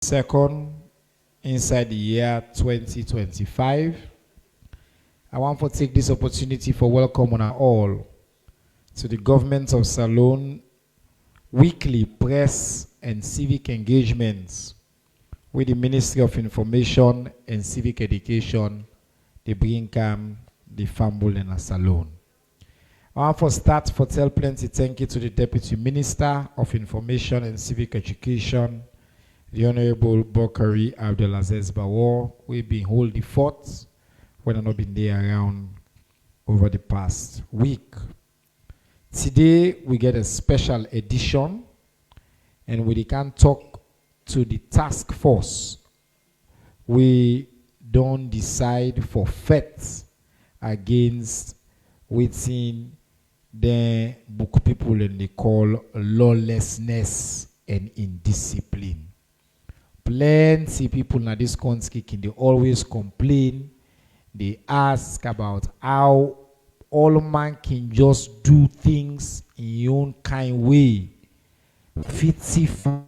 Second, inside the year 2025. I want to take this opportunity for welcome on all to the Government of Salone weekly press and civic engagements with the Ministry of Information and Civic Education, the Brinkam, the Fambul and Salone. I want to start for tell plenty thank you to the Deputy Minister of Information and Civic Education, the Honorable Bokari Abdelaziz Bawor. We've been holding the fort when I've not been there around over the past week. Today we get a special edition and we can talk to the task force. We don't decide for facts against within the book people and they call lawlessness and indiscipline. Plenty people in this country can they always complain. They ask about how all man can just do things in your own kind way. Fitify,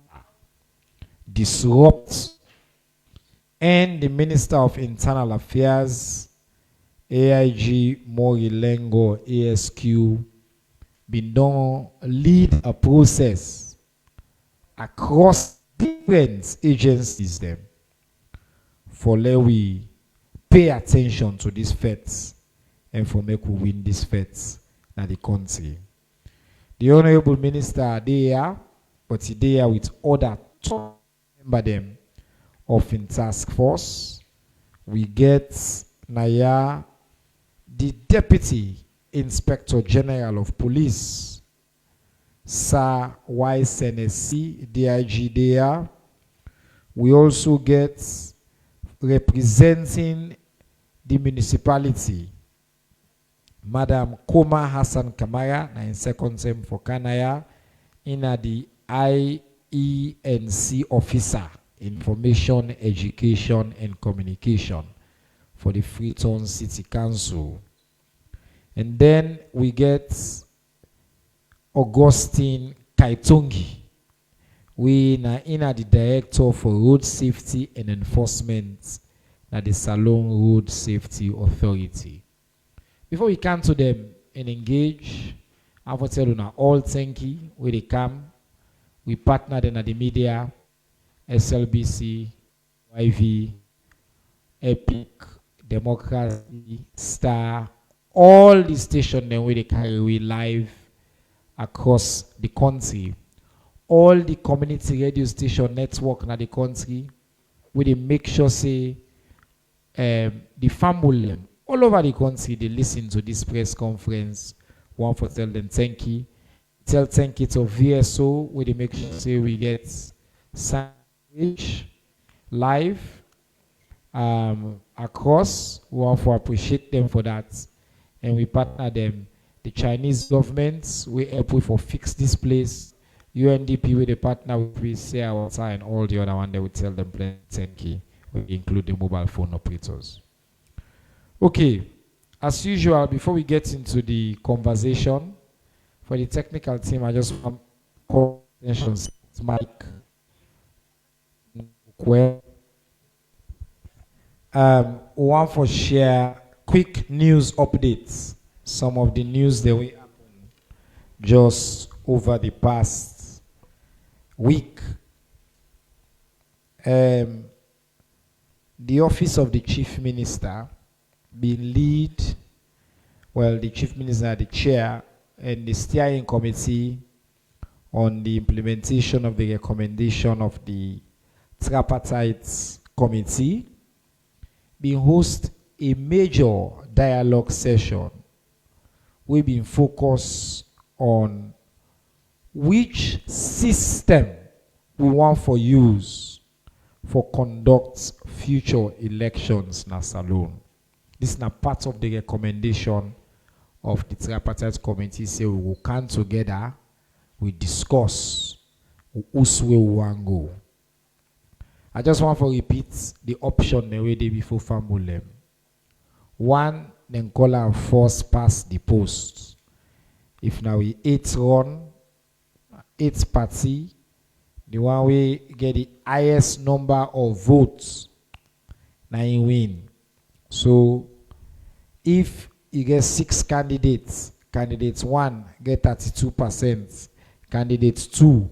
disrupt, and the Minister of Internal Affairs, AIG Morilengo ASQ, been done lead a process across different agencies them for let we pay attention to these facts and for make we win these facts in the country. The Honorable Minister there, but he there with other top member them of in task force. We get Naya, the Deputy Inspector General of Police, Sir YSNSC, DIG there. We also get representing the municipality, Madam Koma Hassan Kamara, in second term for Kanaya, in the IENC officer, Information, Education and Communication for the Freetown City Council. And then we get Augustine Kaitungi. We are the Director for Road Safety and Enforcement at the Salone Road Safety Authority. Before we come to them and engage, I want to tell you all thank you where they come. We partnered in the media, SLBC, YV, Epic, Democracy, Star, all the stations where they carry we live across the country. All the community radio station network in the country, where they make sure say the family all over the country they listen to this press conference. One for tell them thank you. Tell thank you to VSO where they make sure say we get sandwich live across. We want to appreciate them for that. And we partner them. The Chinese government, we help with for fix this place. UNDP with the partner we say our time and all the other one they will tell them thank you. We include the mobile phone operators. Okay, as usual, before we get into the conversation, for the technical team, I just want to call attention to Mike. Well, want for share quick news updates. Some of the news that we happen just over the past week. The office of the Chief Minister being the Chief Minister, the chair, and the steering committee on the implementation of the recommendation of the tripartite committee, being host a major dialogue session. We've been focused on which system we want for use for conduct future elections in Salone. This is not part of the recommendation of the tripartite committee. Say we will come together, we discuss who's where we want to go. I just want to repeat the option the way they before family. One, then call and force pass the post. If now we 8 run, 8 party, The one we get the highest number of votes, now you win. So if you get 6 candidates, candidate 1 get 32%, candidate 2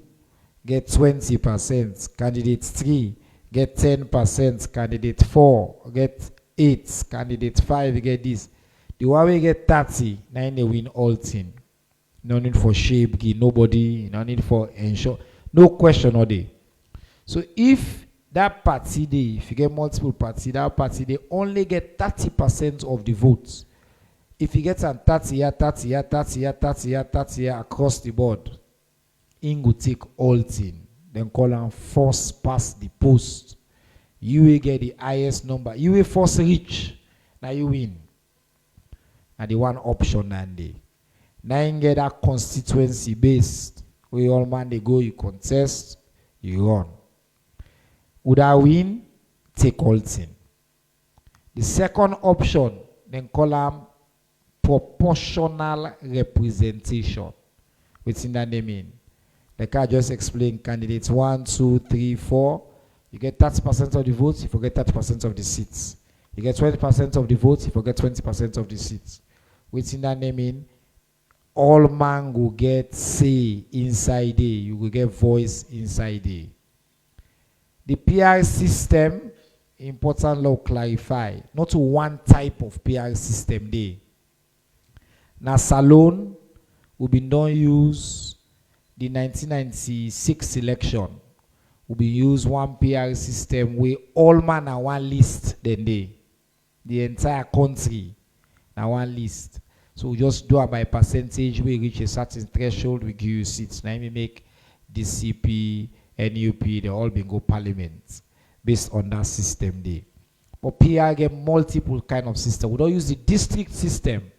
get 20%, candidate 3 get 10%, candidate 4 get 8, candidate 5 get this. The one we get 30, now they win all thing. No need for shape, nobody, no need for ensure, no question all day. So if that party day, if you get multiple party, that party they only get 30% of the votes. If you get an 30 year, 30 year, 30 year, 30 year, 30 year across the board, in go take all thing. Then call them first past the post. You will get the highest number. You will first reach. Now you win. And the one option and day. Now you get that constituency based. Where all man they go, you contest, you run. Would I win? Take all thing. The second option, then call them proportional representation. What's in that they mean? Like I just explained, candidates 1, 2, 3, 4. You get 30% of the votes, you forget 30% of the seats. You get 20% of the votes, you forget 20% of the seats. What's in that they mean? All man will get say inside there. You will get voice inside there. The PR system, important law clarify, not one type of PR system there. Now Salone will be done use the 1996 election. Will be use one PR system where all man are one list then they. The entire country now one list. So we just do it by percentage. We reach a certain threshold, we give you seats. Now we make DCP, NUP, they all been go parliament based on that system there. But PR get multiple kind of system. We don't use the district system.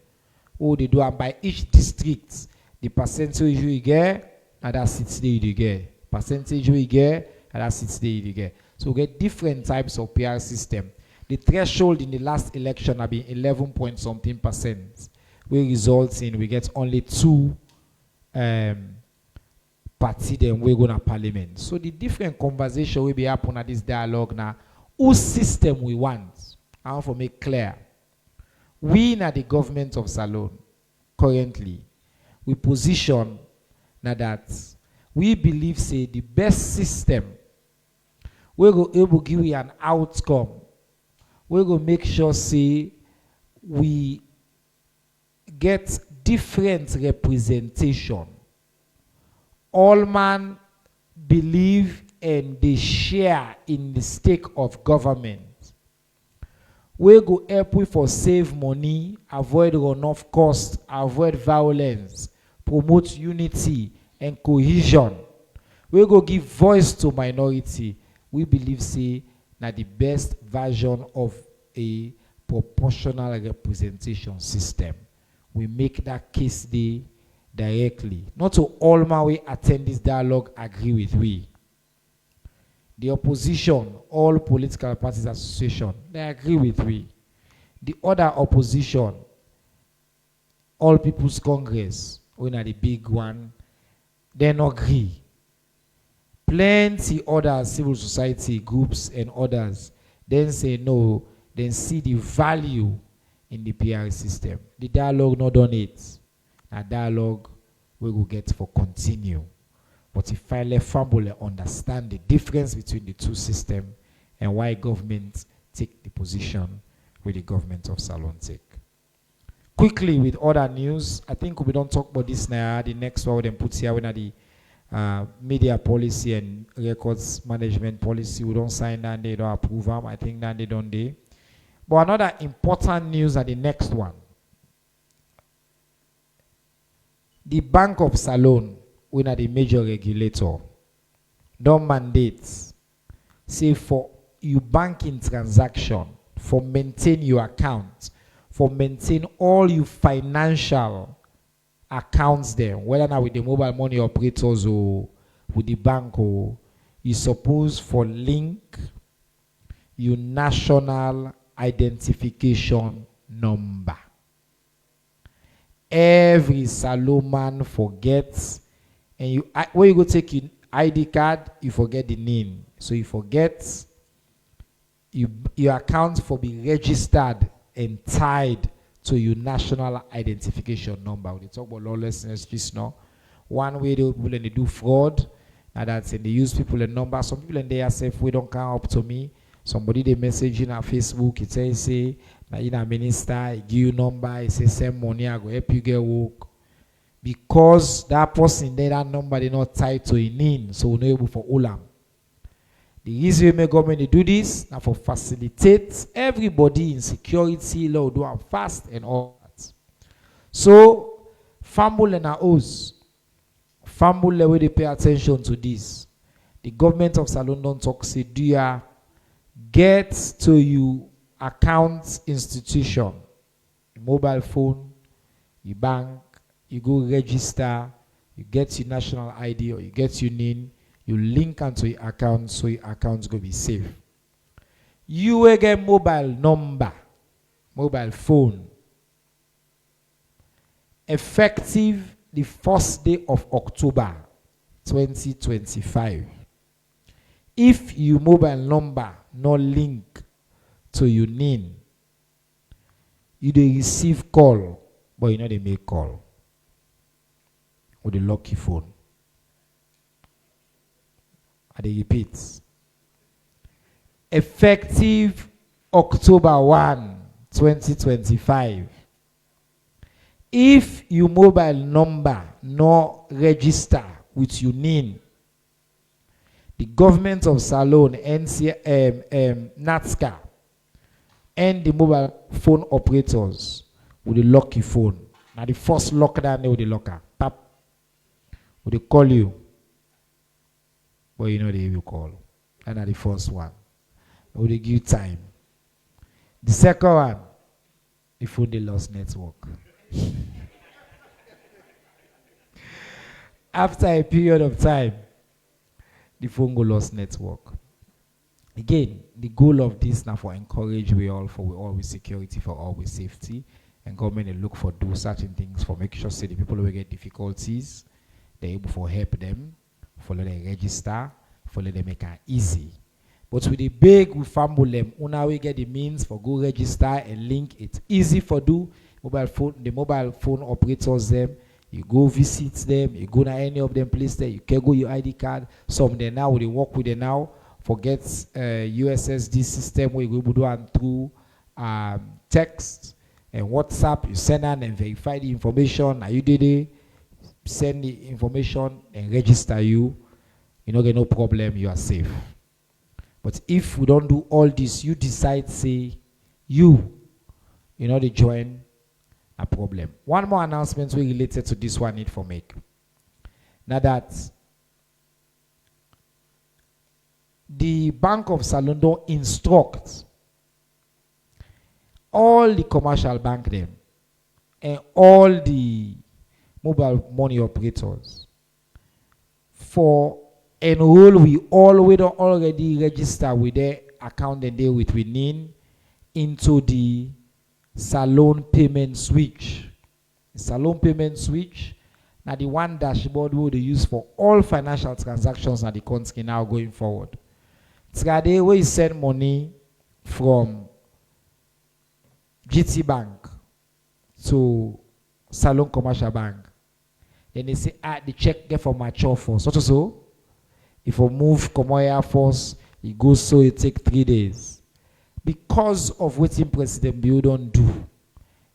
Oh, they do it by each district. The percentage you get, and that seats there you get. Percentage you get, and that seats there you get. So we get different types of PR system. The threshold in the last election have been 11 point something %. We results in we get only 2 party then we're gonna parliament. So the different conversation will be happen at this dialogue now. Whose system we want? I want to make clear. We in the government of Salone currently, we position now that we believe say the best system we go able to give you an outcome. We go make sure say we get different representation. All man believe and they share in the stake of government. We go help we for save money, avoid runoff cost, avoid violence, promote unity and cohesion. We go give voice to minority. We believe say na the best version of a proportional representation system. We make that case day directly. Not to all my way attend this dialogue agree with we. The opposition, all political parties association, they agree with we. The other opposition, all People's Congress, we are the big one, they don't agree. Plenty other civil society groups and others then say no, then see the value in the PR system. The dialogue not done it. A dialogue we will get for continue. But if I let family understand the difference between the two systems and why government take the position with the government of Salone take. Quickly with other news, I think we don't talk about this now. The next one we then put here when the media policy and records management policy. We don't sign that, they don't approve them. I think that they don't do. But another important news are the next one. The Bank of Salone, we are the major regulator, don't mandate, say for your banking transaction, for maintain your account, for maintain all your financial accounts there, whether now with the mobile money operators or with the bank, or you suppose for link your national identification number. Every Salone man forgets, and you where you go take your ID card, you forget the name. So you forget your account for be registered and tied to your national identification number. We talk about lawlessness just now. One way they people and they do fraud, and that's and they use people and number. Some people and they say, we don't come up to me. Somebody they message in our Facebook, it says say, now in a minister, give you number, it says send money, I go help you get work. Because that person there, that number they not tied to a name, so we're not able for Olam. The reason we make government to do this now for facilitate everybody in security, law, do and fast and all that. So, family and oaths, family where they pay attention to this. The government of Salon don't talk say, do you get to your account institution, your mobile phone, your bank, you go register, you get your national ID or you get your name, you link onto your account so your account's going to be safe. You will get mobile number, mobile phone, effective the first day of October 2025. If your mobile number no link to your name, you dey receive call, but you know they make call with the lucky phone. I dey repeat. Effective October 1, 2025. If your mobile number no register with your name, the government of Salone, NATSCA, and the mobile phone operators with the lucky phone. Now the first lockdown with the locker. Pap. Will they call you? But you know they will call. And that's the first one. Will they give you time? The second one, the phone they lost network. After a period of time, the phone go lost network. Again, the goal of this now for encourage we all with security, for all with safety, and government they look for do certain things for make sure say the people who get difficulties, they're able to help them, follow them register, follow them make it easy. But with the big we fumble them, una we get the means for go register and link it easy for do the mobile phone operators them. You go visit them, you go to any of them place there, you can go your ID card. Some they now they work with them now. Forget USSD system where you go do and through text and WhatsApp, you send out and verify the information. Now you did it, send the information and register you. You don't get no problem, you are safe. But if we don't do all this, you decide say you know they join a problem. One more announcement we related to this one need for make. Now that the Bank of Salone don't instruct all the commercial bank them and all the mobile money operators for enroll we all we don't already register with their account and they with we need into the Salone payment switch. Salone payment switch now the one dashboard we they use for all financial transactions at the country now going forward. Today we send money from GT Bank to Salone Commercial Bank. Then they say, the check get for mature force. What so? If we move Commercial Force, it goes so it take 3 days. Because of what the President Bill don't do,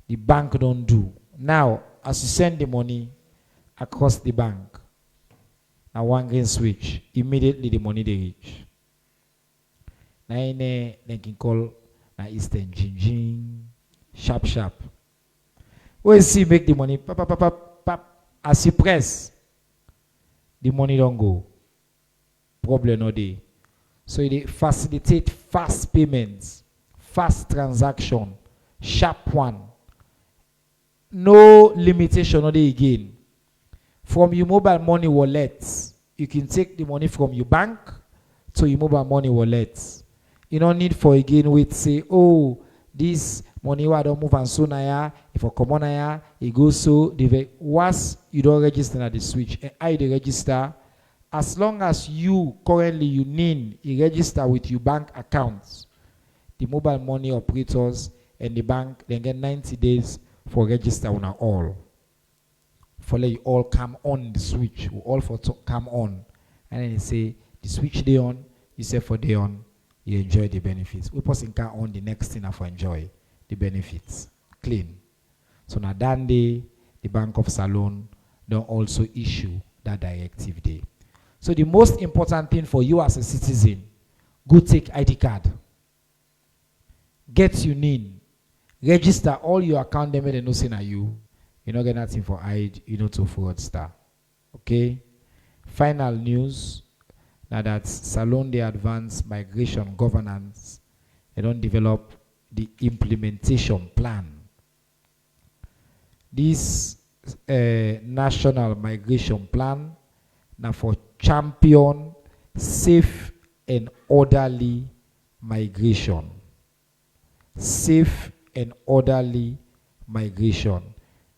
the bank don't do. Now, as you send the money across the bank, now one green switch, immediately the money they reach. Now they can call na Eastern Jing, sharp. We see make the money pap. As you press, the money don't go. Problem no day. So it facilitate fast payments, fast transaction, sharp one. No limitation on the again. From your mobile money wallet, you can take the money from your bank to your mobile money wallet. You don't need for again wait say, oh, this money I don't move and so now if I come on it goes so once you don't register at the switch and I the register as long as you currently you need a register with your bank accounts, the mobile money operators and the bank then get 90 days for register on all. For let you all come on the switch, we all for come on. And then you say the switch day on, you say for day on, you enjoy the benefits. We person can on the next thing for enjoy the benefits. Clean. So now that day, the Bank of Salone don't also issue that directive day. So the most important thing for you as a citizen, go take ID card. Get you need. Register all your account them and no say na you. You not get nothing for ID, you know, to fraudster. Okay? Final news. Now that Salone the advanced migration governance, they don't develop the implementation plan. This national migration plan now for champion safe and orderly migration. Safe and orderly migration.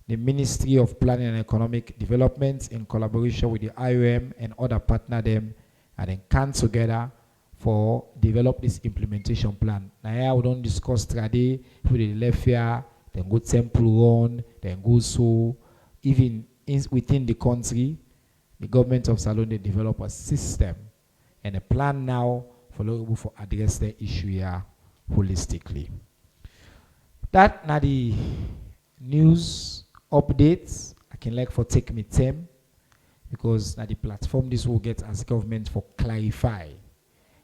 The Ministry of Planning and Economic Development, in collaboration with the IOM and other partner them, and then come together for develop this implementation plan. Now here we don't discuss today with the left here, then go temple run, then go so. Even within the country, the government of Salone they develop a system and a plan now for address the issue here holistically. That now the news updates. I can like for take me time because now the platform this will get as government for clarify.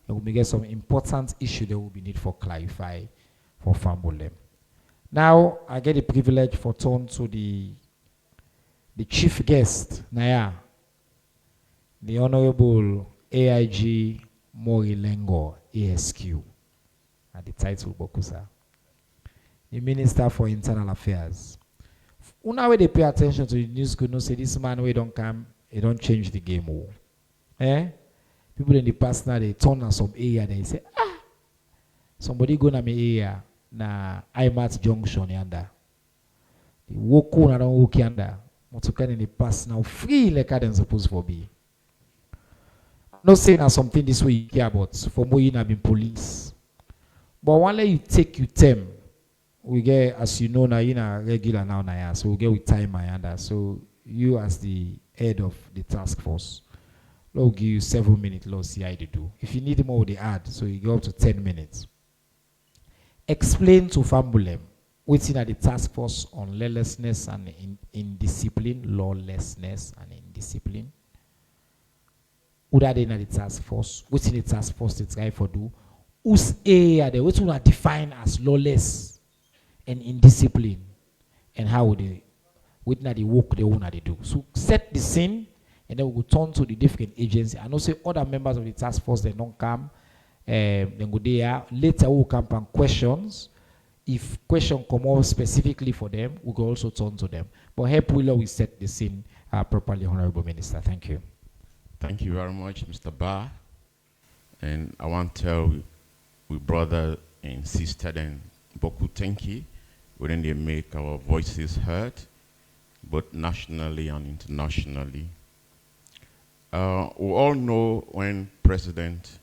And we get some important issue that will be need for clarify for Fambolem. Now I get the privilege for turn to the chief guest, Naya, the Honorable AIG Morilengo ASQ. At the title Bokusa. The Minister for Internal Affairs. Una way they pay attention to the news could not say this man we don't come, he don't change the game. Oh. Eh? People in the past now they turn on some area, they say, somebody go na me area na IMAT junction yanda. The woku na don't walk yanda. Motokan in the past now free like I than supposed to be. I'm not saying that something this way you care about. For more you have been police. But one let you take your time. We get, as you know, now you know regular now, so we get with time and so you as the head of the task force, we'll give you 7 minutes, let's see how you do. If you need more, they add, so you go up to 10 minutes. Explain to Fambulem what's in the task force on lawlessness and indiscipline, lawlessness and indiscipline. What are they in the task force? What's in the task force they try for do? Who's area they what are defined as lawless and indiscipline, and how would they, with the work they want to do. So set the scene, and then we will turn to the different agencies. And also other members of the task force they don't come, then go there. Later we will come and questions. If question come up specifically for them, we will also turn to them. But help will always set the scene properly, Honorable Minister. Thank you. Thank you very much, Mr. Barr. And I want to tell we brother and sister then Boku thank you. When they make our voices heard, both nationally and internationally. We all know when President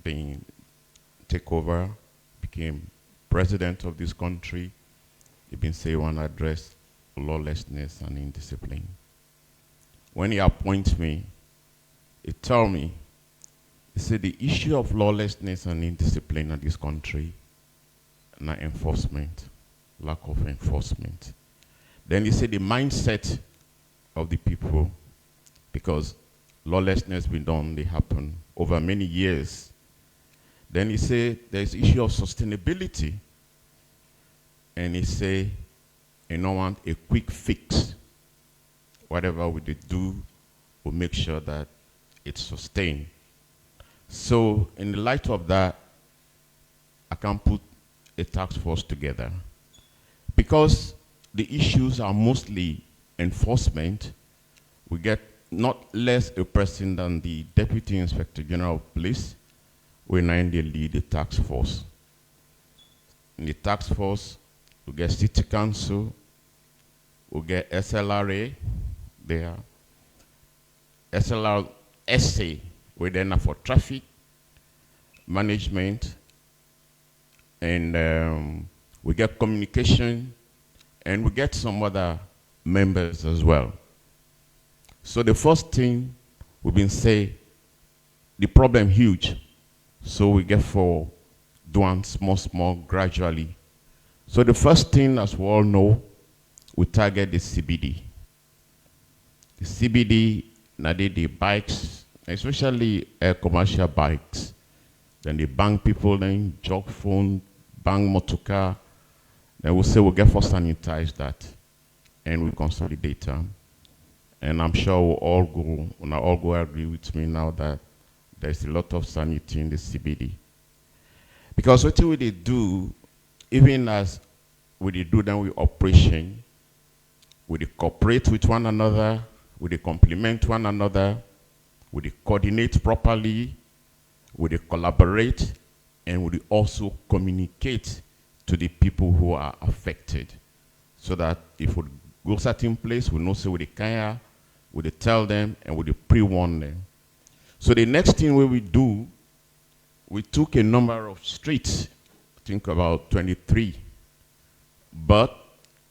being take over, became president of this country, he been say one address lawlessness and indiscipline. When he appoints me, he tell me, he said the issue of lawlessness and indiscipline in this country, not enforcement. Lack of enforcement. Then he said the mindset of the people, because lawlessness been done, they happen over many years. Then he said there's issue of sustainability. And he said, you don't want a quick fix. Whatever we do, we'll make sure that it's sustained. So in the light of that, I can put a task force together. Because the issues are mostly enforcement, we get not less a person than the Deputy Inspector General of Police, when they lead the task force. In the task force, we get City Council, we get SLRA there. SLR essay within for traffic management, and we get communication, and we get some other members as well. So the first thing we've been saying, the problem huge, so we get for doing small, gradually. So the first thing, as we all know, we target the CBD. The CBD, now the bikes, especially commercial bikes, then they bang people, then jog phone, bang motorcar. Then we say we get for sanitize that, and we consolidate them. And I'm sure we'll all go agree with me now that there's a lot of sanity in the CBD. Because what we do, even as we do them with operation, we cooperate with one another, we complement one another, we coordinate properly, we collaborate, and we also communicate to the people who are affected. So that if we go certain place, we know say we can, we tell them, and we pre-warn them. So the next thing we do, we took a number of streets, I think about 23, but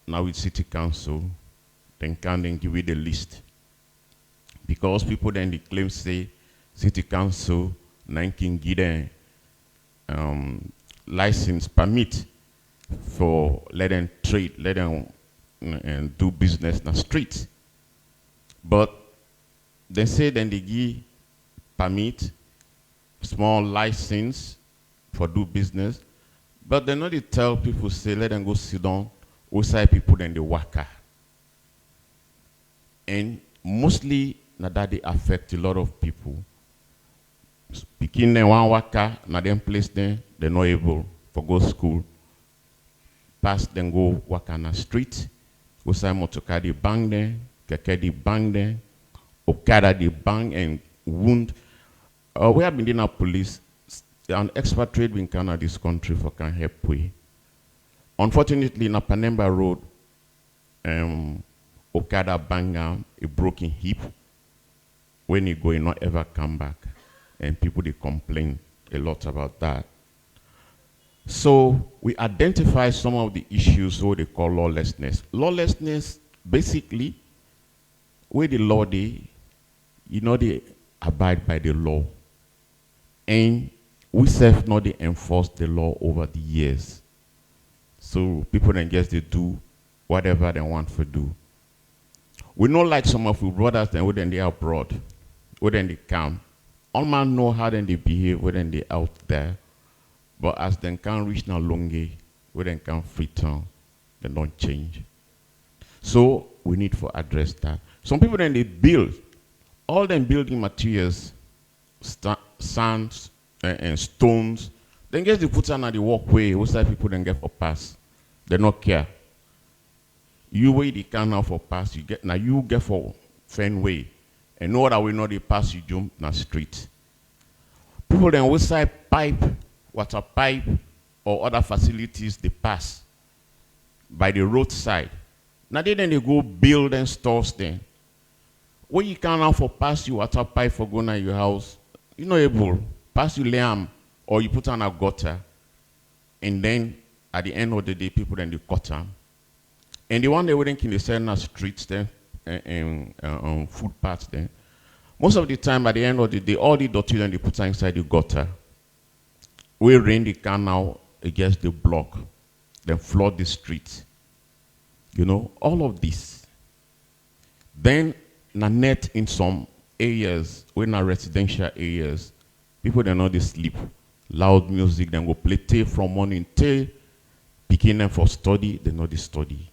now with City Council, then can then give you the list. Because people then they claim say, City Council, Nanking give them license, permit for let them trade, let them and do business in the street. But they say then they give permit, small license for do business, but they know they tell people say let them go sit down outside people then they work. And mostly now that they affect a lot of people. Speaking in one worker, now them place them, they're not able for go school. Pass then go work on the street. Outside motorcar they bang them, keke they bang them, Okada they bang and wound. We have been in our police, an expatriate in Canada, this country for can help we. Unfortunately, in Panemba Road, Okada bang a broken hip. When he go, he not ever come back. And people, they complain a lot about that. So we identify some of the issues what they call lawlessness. Lawlessness, basically, where the law, they abide by the law. And we self not they enforce the law over the years. So people then guess they do whatever they want to do. We know like some of our brothers then when they are abroad, when they come. All man know how then they behave when they out there. But as they can't reach now longe, when they can free town, they don't change. So we need to address that. Some people then they build all them building materials, sands and stones. Then guess they put on the walkway. Outside people then get for pass. They not care. You wait the can now for pass. You get now you get for Fenway. And no other way not they pass you jump na street. People then outside pipe, water pipe, or other facilities they pass by the roadside. Now then they go build and stores then. When you can now for pass you water pipe for going to your house, you're not able. Pass you lamb or you put on a gutter. And then at the end of the day, people then they cut them. And the one they wouldn't in the center streets then and footpaths then. Most of the time at the end of the day, all the dirty then they put inside the gutter. We rain the canal against the block, then flood the street. You know, all of this. Then net in some areas, when are residential areas, people they know they sleep. Loud music, then go play tape from morning till picking them for study, they know they study.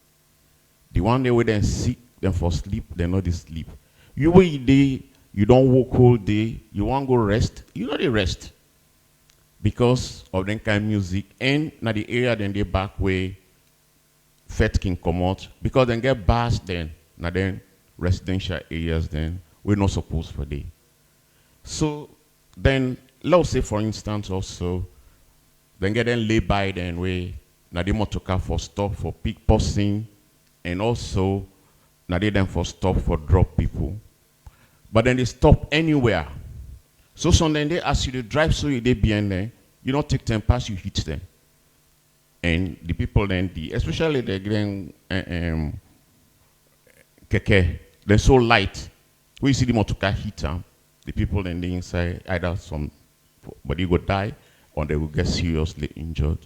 The one day when they sick, them for sleep, they know they sleep. You wait day, you don't work whole day, you want to go rest, you know they rest. Because of them kind of music, and now the area then they back way fet can come out, because then get bars then, now then residential areas then, we're not supposed for day. So then, let's say for instance also, then get them lay by then way, now they want to car for stop for pick passing, and also now they then for stop for drop people. But then they stop anywhere. So sometimes they ask you to drive so you they behind there. You don't take them past, you hit them. And the people then, especially the grand keke, they're so light. When you see the motorcar hit them, the people then the inside, either somebody will die or they will get seriously injured.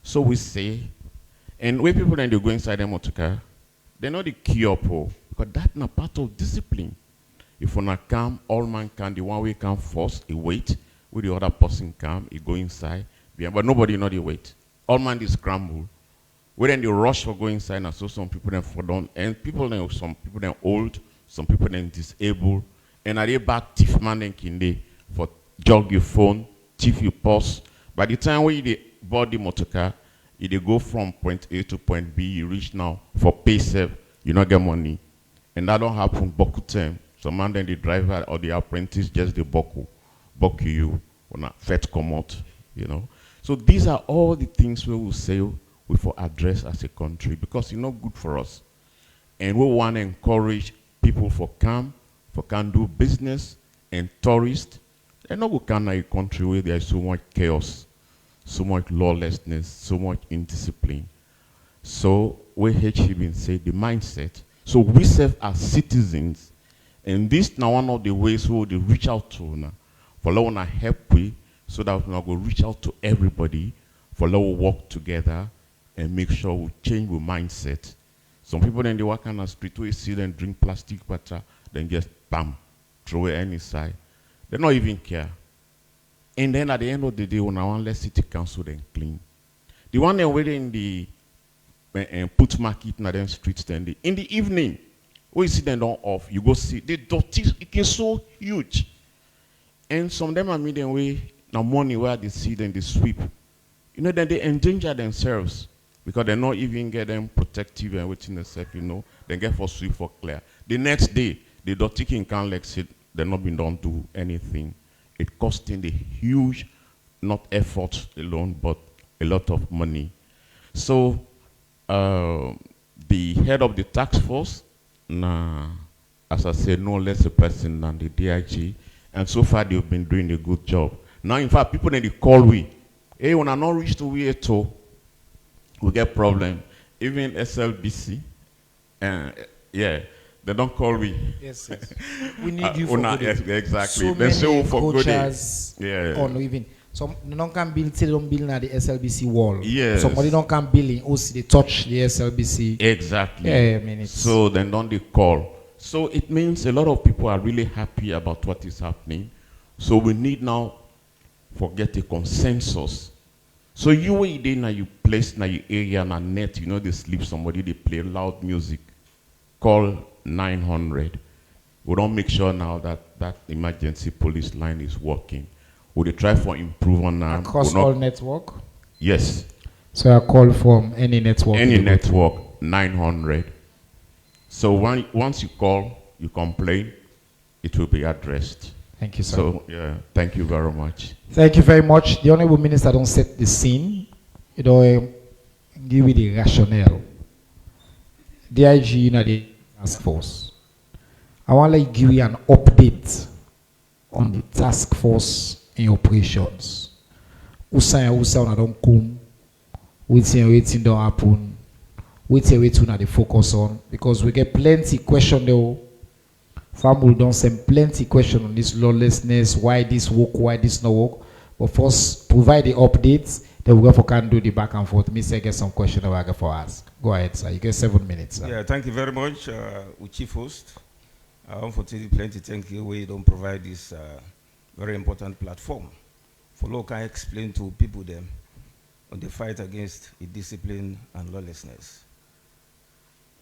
So we say, and when people then they go inside the motorcar, they know the key up, because that's not part of discipline. If one come, all man can, the one way come first, he wait, with the other person come, he go inside, but nobody know the wait. All man is scramble. When then they rush for go inside, and so some people then fall down, and people then, some people then old, some people then disabled, and are they back thief man then kinde for jog your phone, thief your purse. By the time when you board the motorcar, you they go from point A to point B, you reach now for pay save, you not get money. And that don't happen boku time. Some man then the driver or the apprentice just the boku you when a fet come out, you know. So these are all the things we will say we for address as a country, because it's not good for us. And we want to encourage people for can do business, and tourists. And not we can a country where there is so much chaos, so much lawlessness, so much indiscipline. So we have been say the mindset. So we serve as citizens, and this now one of the ways we will reach out to now, for now help we, so that we now go reach out to everybody, for now we work together and make sure we change the mindset. Some people then they walk on the street, we see them drink plastic water, then just bam, throw it any side. They don't even care. And then at the end of the day, when I want let city council then clean. The one that waiting in the put market in the streets then in the evening, when you see them don't off, you go see the dirty, it is so huge. And some of them are meeting way now money where they see them they sweep. You know, then they endanger themselves because they not even get them protective and waiting themselves, you know, they get for sweep for clear. The next day, the dirty king can't like sit, they're not been done do anything. It costing the huge, not effort alone, but a lot of money. So the head of the task force, as I said, no less a person than the DIG, and so far they've been doing a good job. Now, in fact, people in the call we, hey, when I not reach to we at all, we get problem. Even SLBC, yeah, they don't call we. Yes, yes. We need you for good. Exactly. So they say many for coaches, yeah. or no, even some don't can build, say they don't build at the SLBC wall. Yes. Somebody don't can build, also they touch the SLBC. Exactly. Yeah, I mean it's so then don't they call. So it means a lot of people are really happy about what is happening. So we need now forget a consensus. So you were there now you place now your area na net, you know they sleep somebody, they play loud music. Call 900. We don't make sure now that that emergency police line is working. We try for improvement now. Across all network? Yes. So I call from any network? Any network, 900. So once you call, you complain, it will be addressed. Thank you, sir. So, yeah, thank you very much. Thank you very much. The Honorable Minister don't set the scene. You know, give you the rationale. DIG, you know, the task force. I want to give you an update on the task force in operations. Usa don't come. Waiting don't happen. Waiting they focus on. Because we get plenty question there. Family don't send plenty question on this lawlessness, why this work, why this not work. But first, provide the updates, then we can do the back and forth. Mr. Get some question about for us. Go ahead, sir. You get 7 minutes, sir. Yeah, thank you very much, Chief Host. I want to plenty thank you we don't provide this very important platform for local explain to people them on the fight against indiscipline and lawlessness.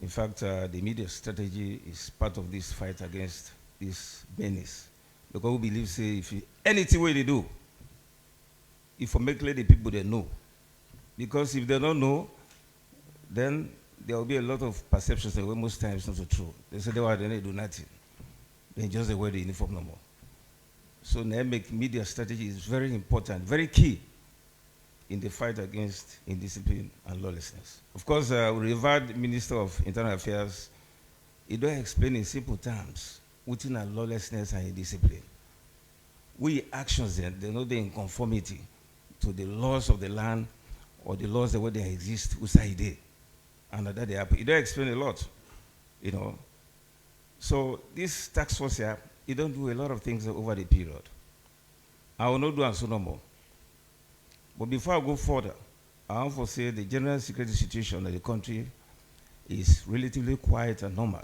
In fact, the media strategy is part of this fight against this menace. Because we believe, say, if anything way they do, if we make clear the people they know. Because if they don't know, then there will be a lot of perceptions that most times not so true. They say they do nothing. They just wear the uniform no more. So now make media strategy is very important, very key in the fight against indiscipline and lawlessness. Of course, revered Minister of Internal Affairs, he don't explain in simple terms within a lawlessness and indiscipline. We actions then, they're not in conformity to the laws of the land or the laws the way they exist outside there. And that they happen. It don't explain a lot, you know. So this task force here, it don't do a lot of things over the period. I will not do so no more. But before I go further, I want to say the general security situation of the country is relatively quiet and normal.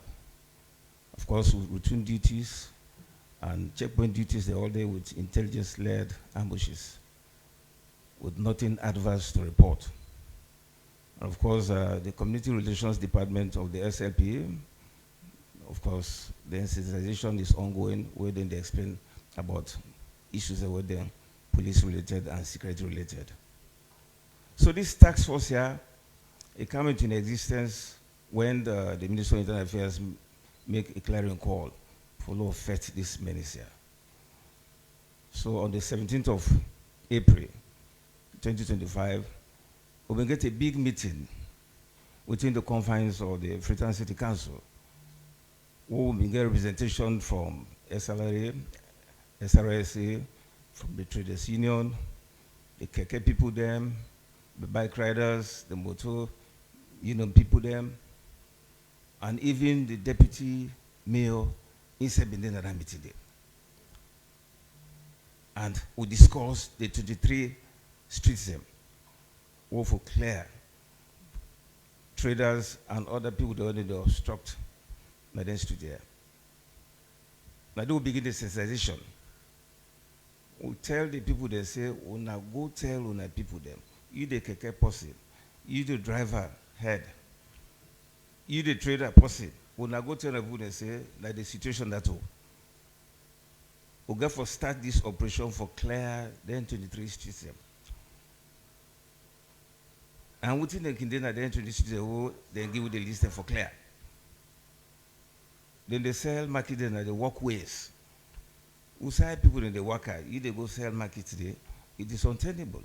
Of course, with routine duties and checkpoint duties, they're all day with intelligence-led ambushes, with nothing adverse to report. And of course, the Community Relations Department of the SLPA, of course, the sensitization is ongoing, where then they explain about issues that were then police-related and security-related. So this task force here, it came into existence when the Minister of Internal Affairs make a clarion call for law fight this menace here. So on the 17th of April, 2025, we will get a big meeting within the confines of the Freetown City Council. We will get representation from SLRA, SRSA, from the traders union, the keke people them, the bike riders, the motor union people them, and even the deputy mayor inside being that meeting there. And we discussed the 23 streets them. Or for clear traders and other people that already obstruct the street there. Now they will begin the sensitization. We tell the people, they say, "Una go tell una people them. You the keke person, you the driver head, you the trader person. Una go tell the people, they say, like the situation that all. We go for start this operation for clear then 23 streets them. And within the container, they introduce the whole, they give you the list for clear. Then they sell market then at the walkways. We say people in the worker, if they go sell market today, it is untenable.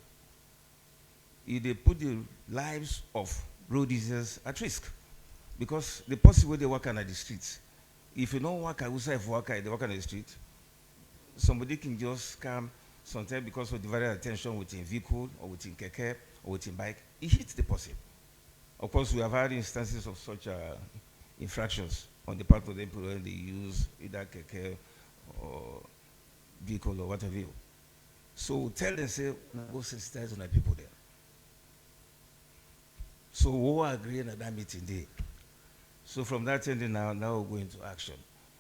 If they put the lives of road users at risk. Because the person where they work on the streets, if you don't work at outside worker, they work on the street, somebody can just come sometimes because of divided attention within vehicle or within keke or within bike, it hits the person. Of course, we have had instances of such infractions on the part of the people when they use either keke or vehicle or whatever. So tell them, say, go sensitize on the people there. So we agree on that meeting day. So from that ending now we're going to action.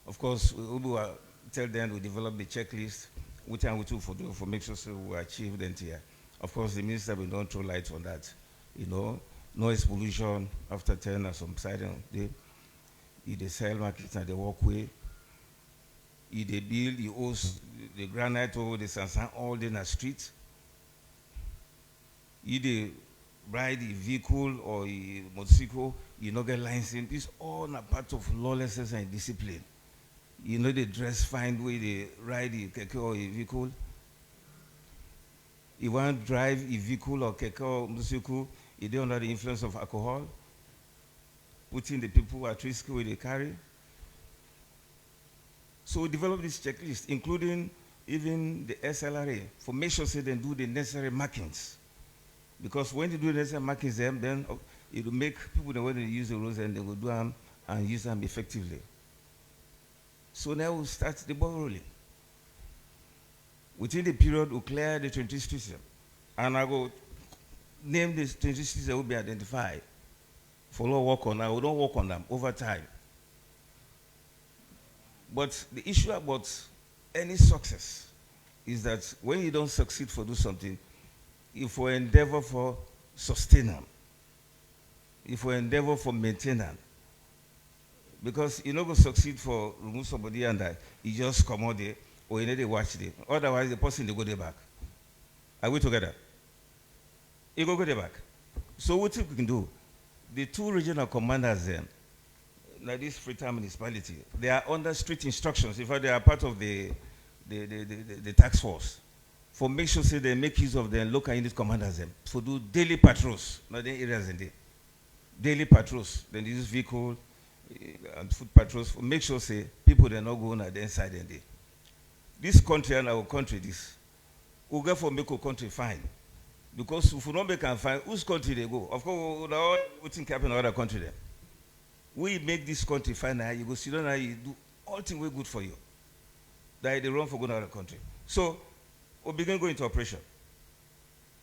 Of course, we will tell them we develop the checklist, which we took for make sure so we achieve the entire. Of course, the minister will not throw light on that. You know, noise pollution after 10 or some side they sell market and the walkway. If they build, you host the granite or the sansan all day in the street. If they ride a vehicle or a motorcycle, you not get license. It's all a part of lawlessness and discipline. You know, they dress fine way they ride a keke or a vehicle. You want to drive a vehicle or keke or motorcycle, you don't under the influence of alcohol, putting the people at risk where they carry. So we develop this checklist, including even the SLRA, for make sure they do the necessary markings. Because when they do the necessary markings, then it will make people the way they use the roads and they will do them and use them effectively. So now we'll start the ball rolling. Within the period, we'll clear the 20 streets. And I will name the 20 streets that will be identified. Follow work on them. We don't work on them over time. But the issue about any success is that when you don't succeed for do something, if we endeavor for sustain them, if we endeavor for maintain them, because you're not going to succeed for remove somebody and that you just come out there or you need to watch it. Otherwise, the person will go there back. Are we together? You go there back. So what we can do? The two regional commanders then, like this Freetown municipality, they are under strict instructions. In fact, they are part of the task force. For make sure say they make use of the local unit commanders them for do daily patrols, not the areas in there. Daily patrols. Then they use vehicle, and foot patrols, make sure say people they not go on the inside and day. This country and our country, this we go for make our country fine. Because if we don't make them fine, whose country they go? Of course, we think happen in other country then. We make this country fine now, you go sit down and you do all things way good for you. That they run for good other country. So we begin going into operation.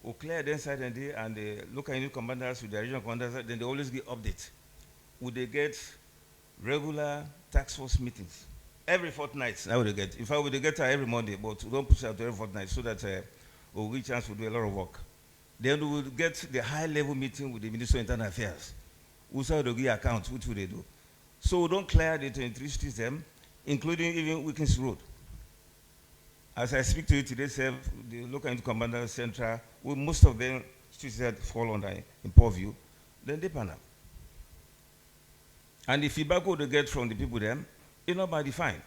We clear the inside and day and the local unit commanders with the regional commanders, then they always get updates. Would they get regular task force meetings every fortnight? Now they get. In fact, we get every Monday, but we don't push out every fortnight so that we'll get a chance to do a lot of work. Then we will get the high-level meeting with the Minister of Internal Affairs. We say they give accounts, which will they do? So we don't clear the 23 streets them, including even Wilkins Road. As I speak to you today, sir, the local unit commander central, with most of them streets that fall under in poor view, then they pan up. And the feedback we get from the people them, it's not by defined.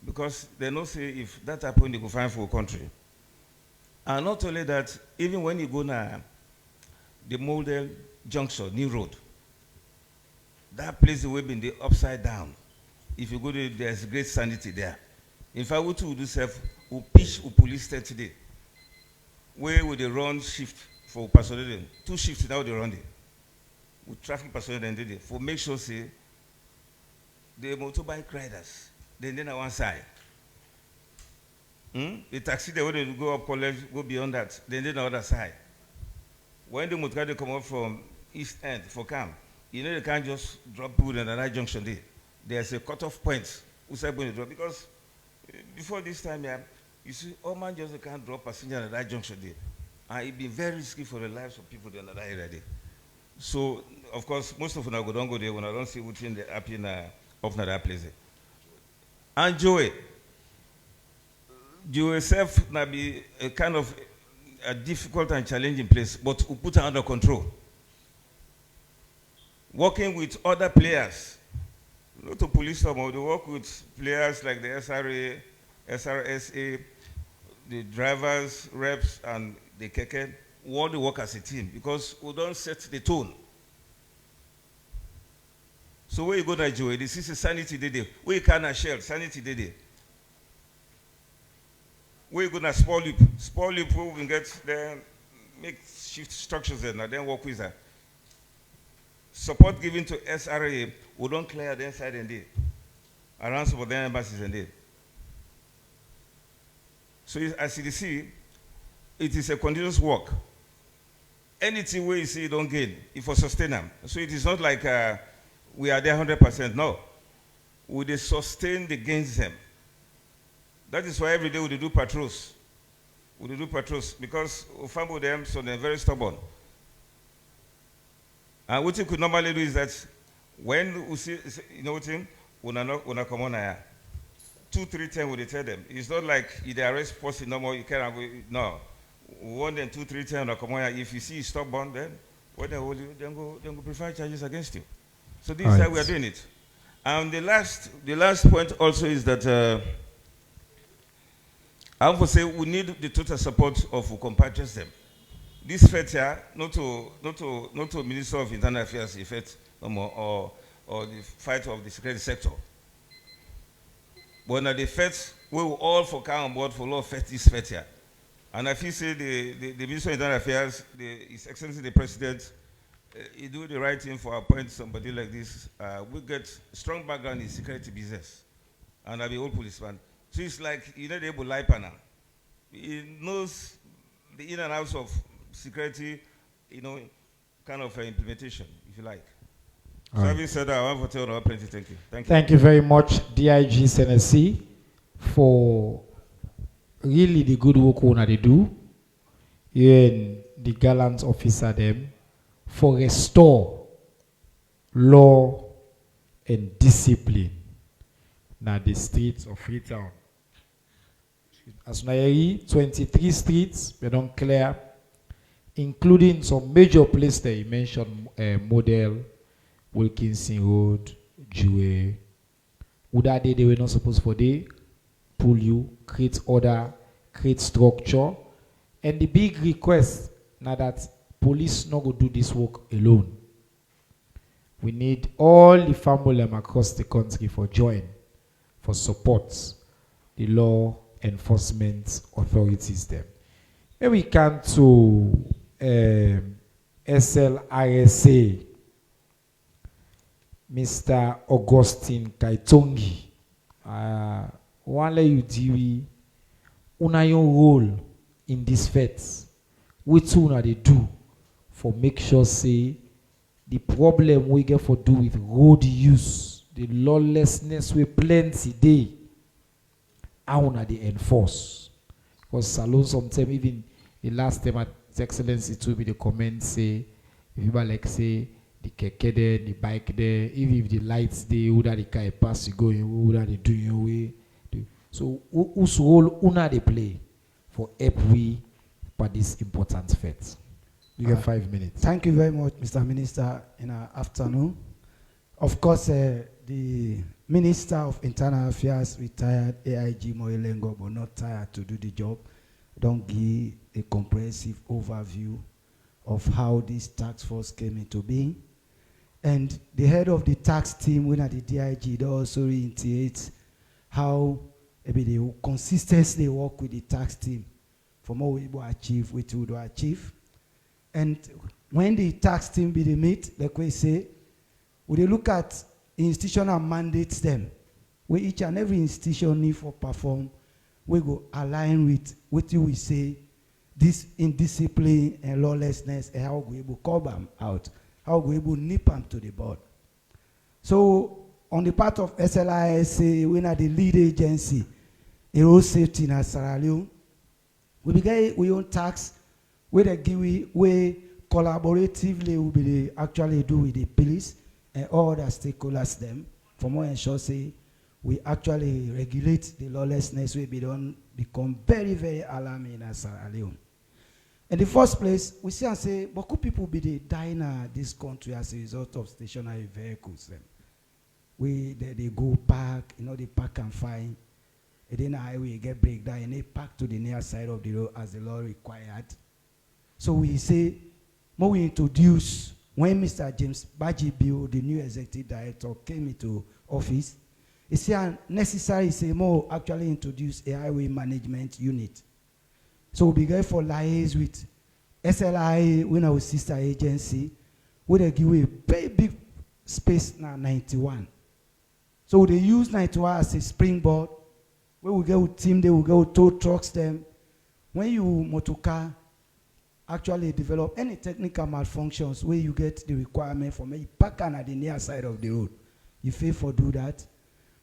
Because they don't say if that happen, they go find for a country. And not only that, even when you go now, the model junction, New Road, that place will be in the upside down. If you go there, there's great sanity there. In fact, what we do self, we pitch a police state today. Where would they run shift for personnel? 2 shifts now they run there. With traffic personnel then did it. For make sure say the motorbike riders, then on one side. The taxi they want to go up college, go beyond that, then on the other side. When the motorcycle come up from east end for camp, you know they can't just drop people in another junction there. There's a cutoff point who's going to drop because before this time, yeah, you see, all man just can't drop passenger at that junction there. And it'd be very risky for the lives of people in that area there. So, of course, most of them don't go there when I don't see what's in the up in that place. And Joey itself may be a kind of a difficult and challenging place, but we put it under control. Working with other players, not to police them, they work with players like the SRA, SRSA, the drivers, reps, and the keke. We all work as a team because we don't set the tone. So where you go, Nigeria, this is a sanity day. Where you can't share sanity day. Where you go to small loop, we can get there, make shift structures there, and then work with that. Support given to SRA, we don't clear the inside and day. Around some of the embassies and day. So as you see, it is a continuous work. Anything where you see you don't gain, if for sustain them. So it is not like we are there 100%. No. We sustain the gains them. That is why every day we do patrols. We do patrols because we find them, so they're very stubborn. And what you could normally do is that when we see, you know what thing, when I come on here, 2-3 times we tell them. It's not like if they arrest person no more, you can't go, no. 1 and 2-3 times I come on here. If you see stubborn, then when they hold you, then go prefer charges against you. So this is how we are doing it. And the last point also is that I want to say we need the total support of our compatriots them. This effort here, not to Minister of Internal Affairs effort no more, or the fight of the security sector. But now the effort, we will all for come on board for law effect this effort here. And if you say the Minister of Internal Affairs, His Excellency the President, he do the right thing for appoint somebody like this. We get strong background in security business. And I'll be old policeman. So it's like, you know, the able life now. He knows the in and outs of security, you know, kind of implementation, if you like. So having said that, I want to tell you plenty. Thank you. Thank you very much, DIG Senesi, for really the good work they do. And the gallant officer them for restore law and discipline na the streets of Freetown. As now 23 streets we don't clear, including some major places that you mentioned, Model, Wilkinson Road, Jewel. That day they were not supposed for they pull you, create order, create structure. And the big request now that police not go do this work alone. We need all the family across the country for join, for support the law enforcement authorities them. When we come to SLRSA, Mr. Augustine Kaitongi, one let you deal una your role in this fete. Which one they do for make sure say the problem we get for do with road use, the lawlessness we plenty day, how una they enforce? Because salon sometimes even the last time at His Excellency to me the comment say if people like say the keke there, the bike there, even if the lights there, who that the car pass you going, who that they do your way. So whose role una they play for help we for this important fete? You get 5 minutes. Thank you very much, Mr. Minister, in our afternoon. Of course, the Minister of Internal Affairs, retired AIG Moelengo, but not tired to do the job. Don't give a comprehensive overview of how this task force came into being. And the head of the tax team, when at the DIG, they also reiterates how they will consistently work with the tax team for more we will achieve, which we will achieve. And when the tax team be the meet, like we say, we they look at institutional mandates them, where each and every institution need for perform, we go align with what you will say, this indiscipline and lawlessness, and how we will curb them out, how we will nip them to the bud. So on the part of SLISA, we are the lead agency in road safety in Sierra Leone. We begin we own tax where they give we collaboratively will be actually do with the police and all the stakeholders them for more ensure say we actually regulate the lawlessness we don't become very, very alarming in Sierra Leone. In the first place, we see and say, but could people be dying in this country as a result of stationary vehicles? They go park, they park and fine. And then the highway get breakdown and they park to the near side of the road as the law required. So we say, more we introduce, when Mr. James Bajibiu, the new executive director, came into office, he said necessary, say more actually introduce a highway management unit. So we began for liaise with SLI, when our sister agency, where they give a very big space now, 91. So they use 91 as a springboard. Where we go with team, they will go with tow trucks them. When you motorcar actually develop any technical malfunctions where you get the requirement for me park at the near side of the road, you fail for do that.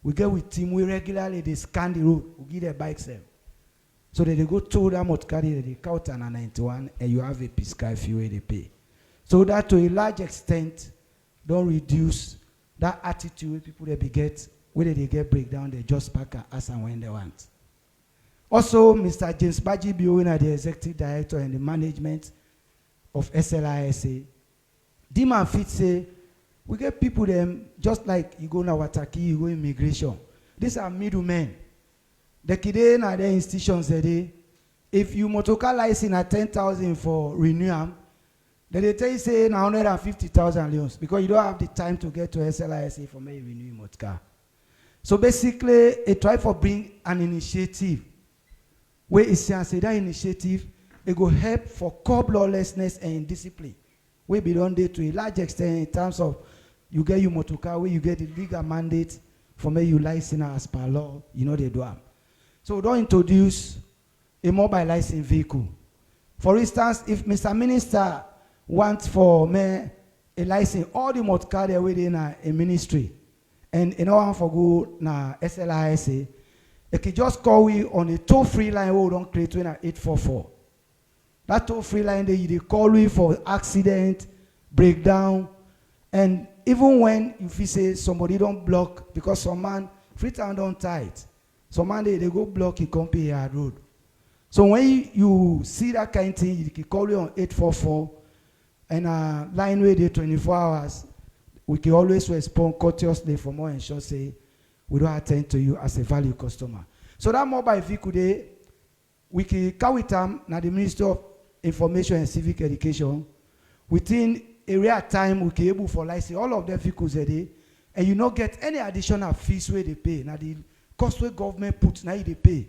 We get with team, we regularly they scan the road, we give their bikes them. So that they go tow that motorcar, they count on a 91 and you have a prescribed fuel they pay. So that to a large extent don't reduce that attitude where people they get, whether they get breakdown, they just park as and when they want. Also, Mr. James Bajibiu, the executive director and the management of SLISA, Dima Fit say, we get people them just like you go now Wataki, you go immigration. These are middlemen. The kide na their institutions today. If you motorcar license at 10,000 for renewal, then they tell you say na 150,000 loans because you don't have the time to get to SLISA for me renew motorcar. So basically, a try for bring an initiative where it says that initiative it will help for curb lawlessness and indiscipline. We be done there to a large extent in terms of you get your motorcar where you get the legal mandate for me you license as per law, they do them. So don't introduce a mobile license vehicle. For instance, if Mr. Minister wants for me a license, all the motorcar there within a ministry, and in order for go na SLISA, they can just call we on a toll-free line we don't create when 844. That toll-free line they call we for accident, breakdown, and even when if you say somebody don't block because some man Freetown don't tight, some man they go block you compare your road. So when you see that kind of thing, you can call you on 844 and line way there 24 hours. We can always respond courteously for more ensure say we don't attend to you as a value customer. So that mobile vehicle there, we can carry them now the Ministry of Information and Civic Education within area time we can able for license all of the vehicles a day, and you not get any additional fees where they pay. Now the cost where government puts now they pay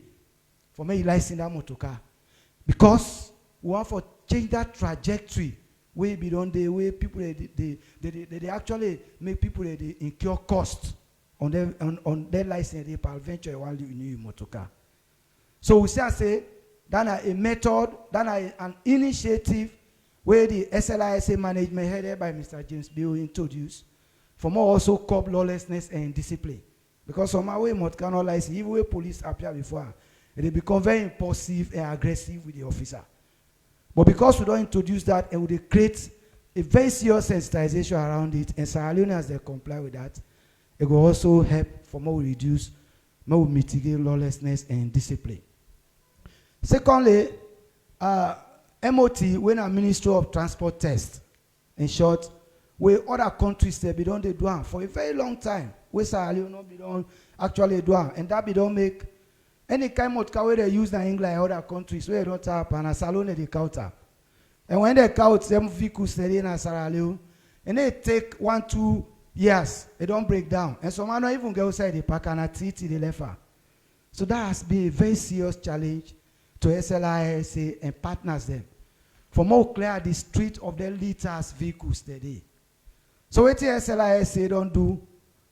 for me license that motor car, because we want for change that trajectory where be done the way people they actually make people they incur cost on their license they per venture while you new motor car. So we say that a method, that an initiative where the SLISA management headed by Mr. James Bill introduced for more also curb lawlessness and discipline. Because some way motor car no license, even where police appear before, they become very impulsive and aggressive with the officer. But because we don't introduce that and we create a very serious sensitization around it, and Sierra Leone as they comply with that, it will also help for more reduce, more mitigate lawlessness and discipline. Secondly, MOT, when a Ministry of Transport test, in short, where other countries they be done they do for a very long time, where Sierra Leone not be done actually do, and that be don't make any kind of car where they use in England and other countries where they don't tap and a salon they count up. And when they count them vehicles they in Sierra Leone, and they take 1-2 years, they don't break down. And some don't even go outside the park and at the left. So that has been a very serious challenge to SLISA and partners them. For more clear the street of the liters vehicles today. So what the SLISA don't do,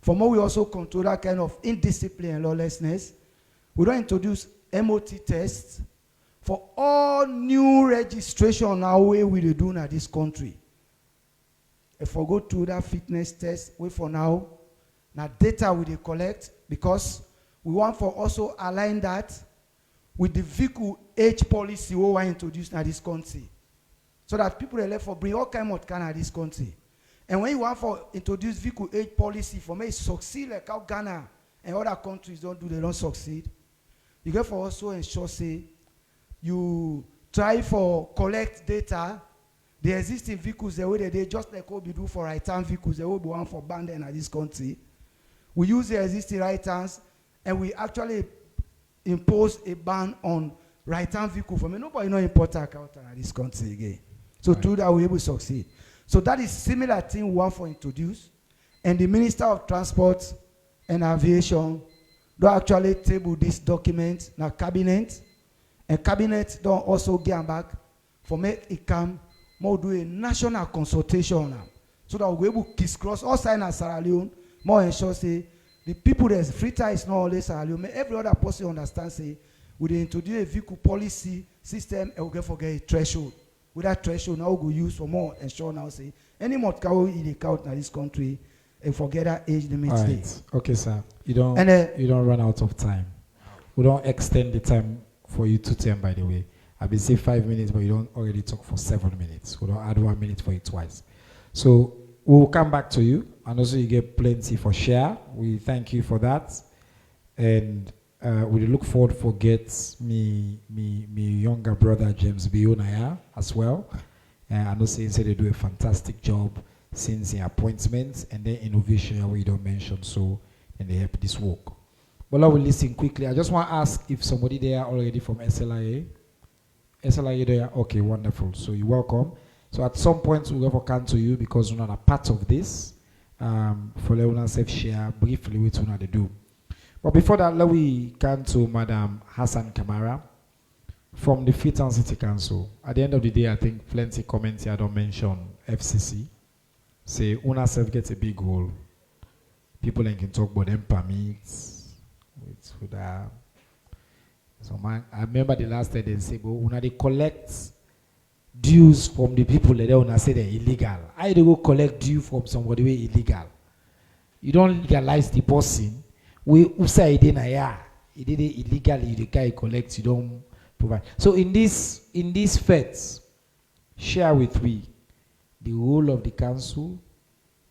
for more we also control that kind of indiscipline and lawlessness. We don't introduce MOT tests for all new registration now way we do in this country. If we go through that fitness test, we for now data we collect, because we want for also align that with the vehicle age policy we want introduced in this country. So that people are left for bring all kind of car in this country. And when you want for introduce vehicle age policy for me succeed like how Ghana and other countries don't do, they don't succeed. You get for also ensure say you try for collect data, the existing vehicles the way they just like what we do for right hand vehicles, they will be one for banned in this country. We use the existing right hands and we actually impose a ban on right hand vehicle for me. Nobody not import a car in this country again. So through that we will succeed. So that is similar thing we want for introduce. And the Minister of Transport and Aviation don't actually table this document in cabinet, and cabinet don't also get back for make it come more do a national consultation now, so that we'll be able to crisscross all sides of Sierra Leone, more ensure say the people that's free time is not only Sierra Leone, every other person understand say we introduce a vehicle policy system and we get forget a threshold. With that threshold now we go use for more ensure now say any more car in the count in this country. And forget that age limit. All right. Okay, sir. You don't run out of time. We don't extend the time for you to turn, by the way. I've been saying 5 minutes, but you don't already talk for 7 minutes. We don't add 1 minute for you twice. So we'll come back to you. And also you get plenty for share. We thank you for that. And we look forward for get me younger brother James Bionaya as well. And I know say they do a fantastic job since the appointments and then innovation we don't mention, so and they help this work. But I will listen quickly. I just want to ask if somebody there already from SLIA. SLIA there? Okay, wonderful. So you're welcome. So at some point we'll go come to you because we're not a part of this. For let us share briefly what we do. But before that, let we come to Madam Hassan Kamara from the Freetown City Council. At the end of the day, I think plenty comments here don't mention FCC. Say, una self gets a big goal. People can talk about them permits. With so man, I remember the last time they say, but una they collect dues from the people that they una say they're illegal. I they go collect due from somebody who illegal. You don't legalize the person. We say it na ya. It did it illegally. The guy collects. You don't provide. So in this fete, share with we the role of the council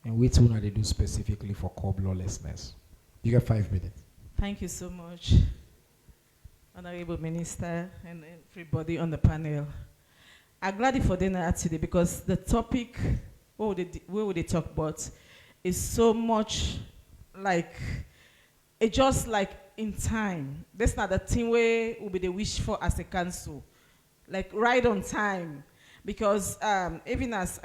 and which one they do specifically for curb lawlessness. You got 5 minutes. Thank you so much, Honorable Minister and everybody on the panel. I'm glad for dinner today because the topic, what would they talk about, is so much like, it's just like in time. That's not the thing where will be the wish for as a council. Like right on time. Because even as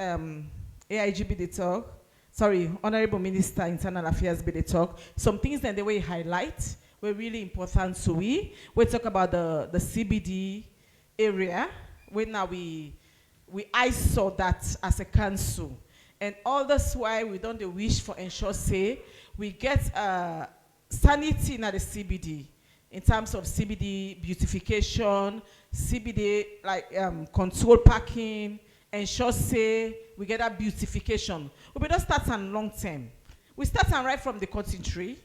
AIG be the talk. Sorry, Honorable Minister, Internal Affairs be the talk. Some things that the way highlight were really important to we. We talk about the CBD area, where now we saw that as a council. And all that's why we don't wish for ensure say we get sanity in the CBD in terms of CBD beautification, CBD like control parking, ensure say we get that beautification. We don't start on long term. We start on right from the cotton tree.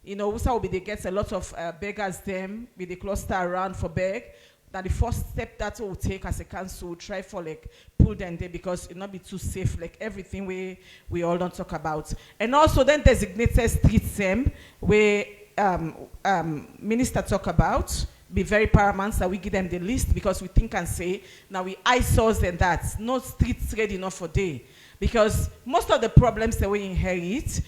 You know, so they get a lot of beggars them with the cluster around for beg. That the first step that we'll take as a council, we'll try for like pull them there because it not be too safe, like everything we all don't talk about. And also then designated streets where minister talk about, be very paramount that we give them the list because we think and say, now we eyesores and that, no streets ready enough for day. Because most of the problems that we inherit,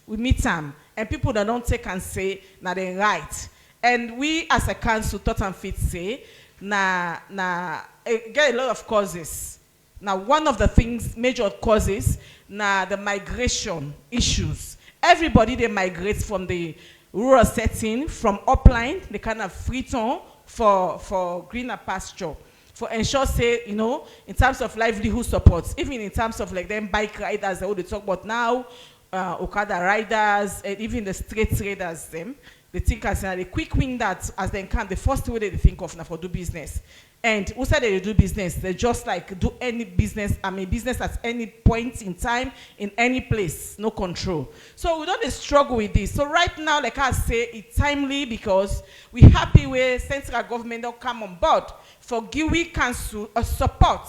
we meet them, and people that don't take and say, now they're right. And we as a council thought and fit say, get a lot of causes. Now one of the things, major causes, the migration issues. Everybody they migrate from the rural setting, from upline, they kind of Freetown for greener pasture. For ensure say, you know, in terms of livelihood support, even in terms of like them bike riders, they would talk about now, Okada riders, and even the street traders, them. They think as a quick win that as they can, the first way they think of now for do business. And who said they do business? They just like do any business, business at any point in time, in any place, no control. So we don't struggle with this. So right now, like I say, it's timely because we happy where central government don't come on board for Giwi Council a support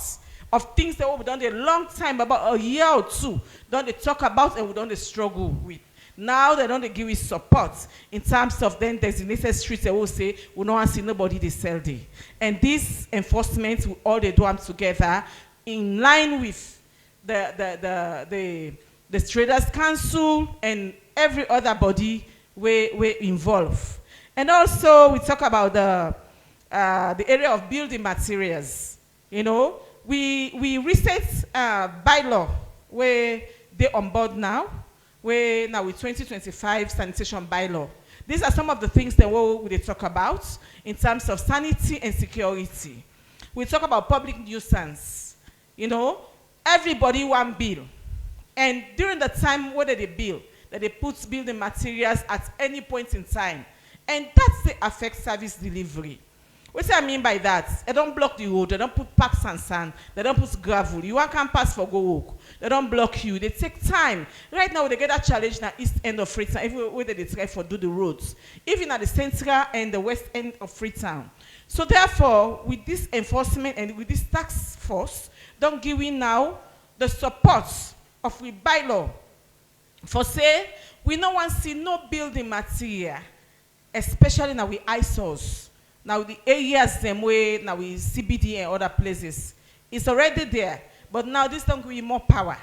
of things that we've done a long time, about a year or two, don't they talk about and we don't struggle with. Now they don't give you support in terms of then designated streets. They will say we don't see nobody they sell there. And this enforcement, all they do them together in line with the Traders Council and every other body we involve. And also we talk about the area of building materials. You know, we reset bylaw where they're on board now. Where now with 2025 sanitation bylaw. These are some of the things that we talk about in terms of sanity and security. We talk about public nuisance. You know, everybody want bill. And during the time where they bill, that they put building materials at any point in time. And that's the affect service delivery. What do I mean by that? They don't block the road, they don't put packs and sand, they don't put gravel. You can't pass for go walk. They don't block you. They take time. Right now, they get that challenge now east end of Freetown, everywhere they try for do the roads. Even at the central and the west end of Freetown. So therefore, with this enforcement and with this task force, don't give in now the support of the bylaw. For say, we don't want to see no building material, especially now with eyesores. Now the areas same way now with CBD and other places, it's already there. But now this don't give you more power.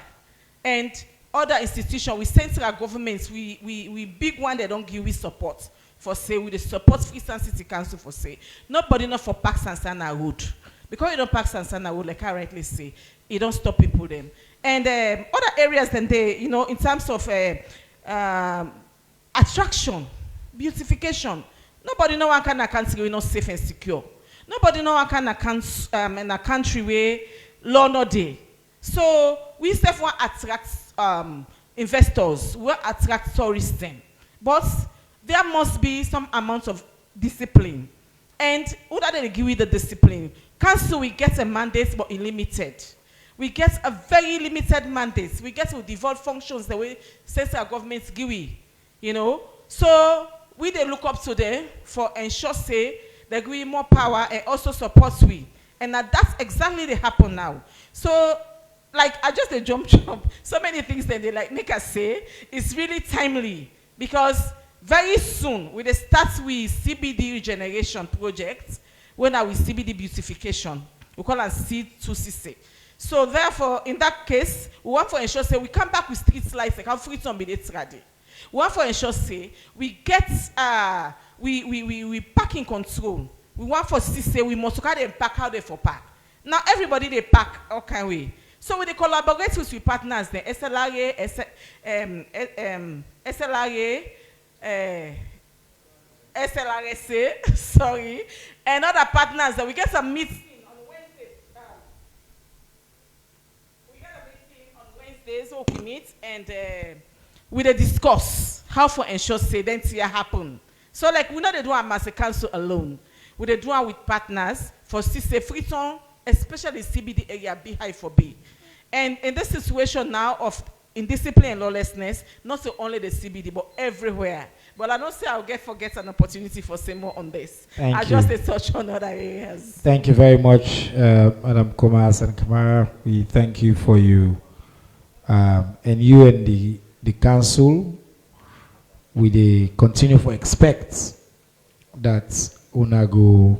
And other institutions, with central governments, we big one that don't give you support. For say, with the support Freetown City Council for say, nobody not for Parks and Sana Road. Because you don't Parks and Sana Road, like I rightly say, it don't stop people them. And other areas then they, you know, in terms of attraction, beautification. Nobody know one kind of country we not safe and secure. Nobody know one kind of in a country where law not there. So we self want attract investors, we want attract tourists then. But there must be some amount of discipline. And who that they give you the discipline? Council we get a mandate but unlimited. We get a very limited mandate. We get to devolve functions the way central governments give we, you know. So we they look up to them for ensure say they give more power and also support we. And that's exactly they happen now. So like I just a jump. So many things that they like make us say it's really timely because very soon we start with CBD regeneration project when are with CBD beautification. We call it C2CC. So therefore, in that case, we want to ensure say we come back with street lights like how Freetown be ready. We want to ensure say we get we parking control. We want for see say we must carry and park how they for park. Now everybody they pack all kind way. So we dey collaborate with partners, the SLRA, SLRA, SLRSA, sorry, and other partners that we get some meeting on Wednesday. We get a meeting on Wednesday, so we meet and we dey discuss how for ensure say then here happen. So like we know they do am as a council alone. We dey do am with partners for say Freetown, especially CBD area, be high for B. And in this situation now of indiscipline and lawlessness, not so only the CBD, but everywhere. But I don't say I'll forget an opportunity for say more on this. I just touch on other areas. Thank you very much, Madam Komas and Kamara. We thank you for you. And you and the council, we continue to expect that Unago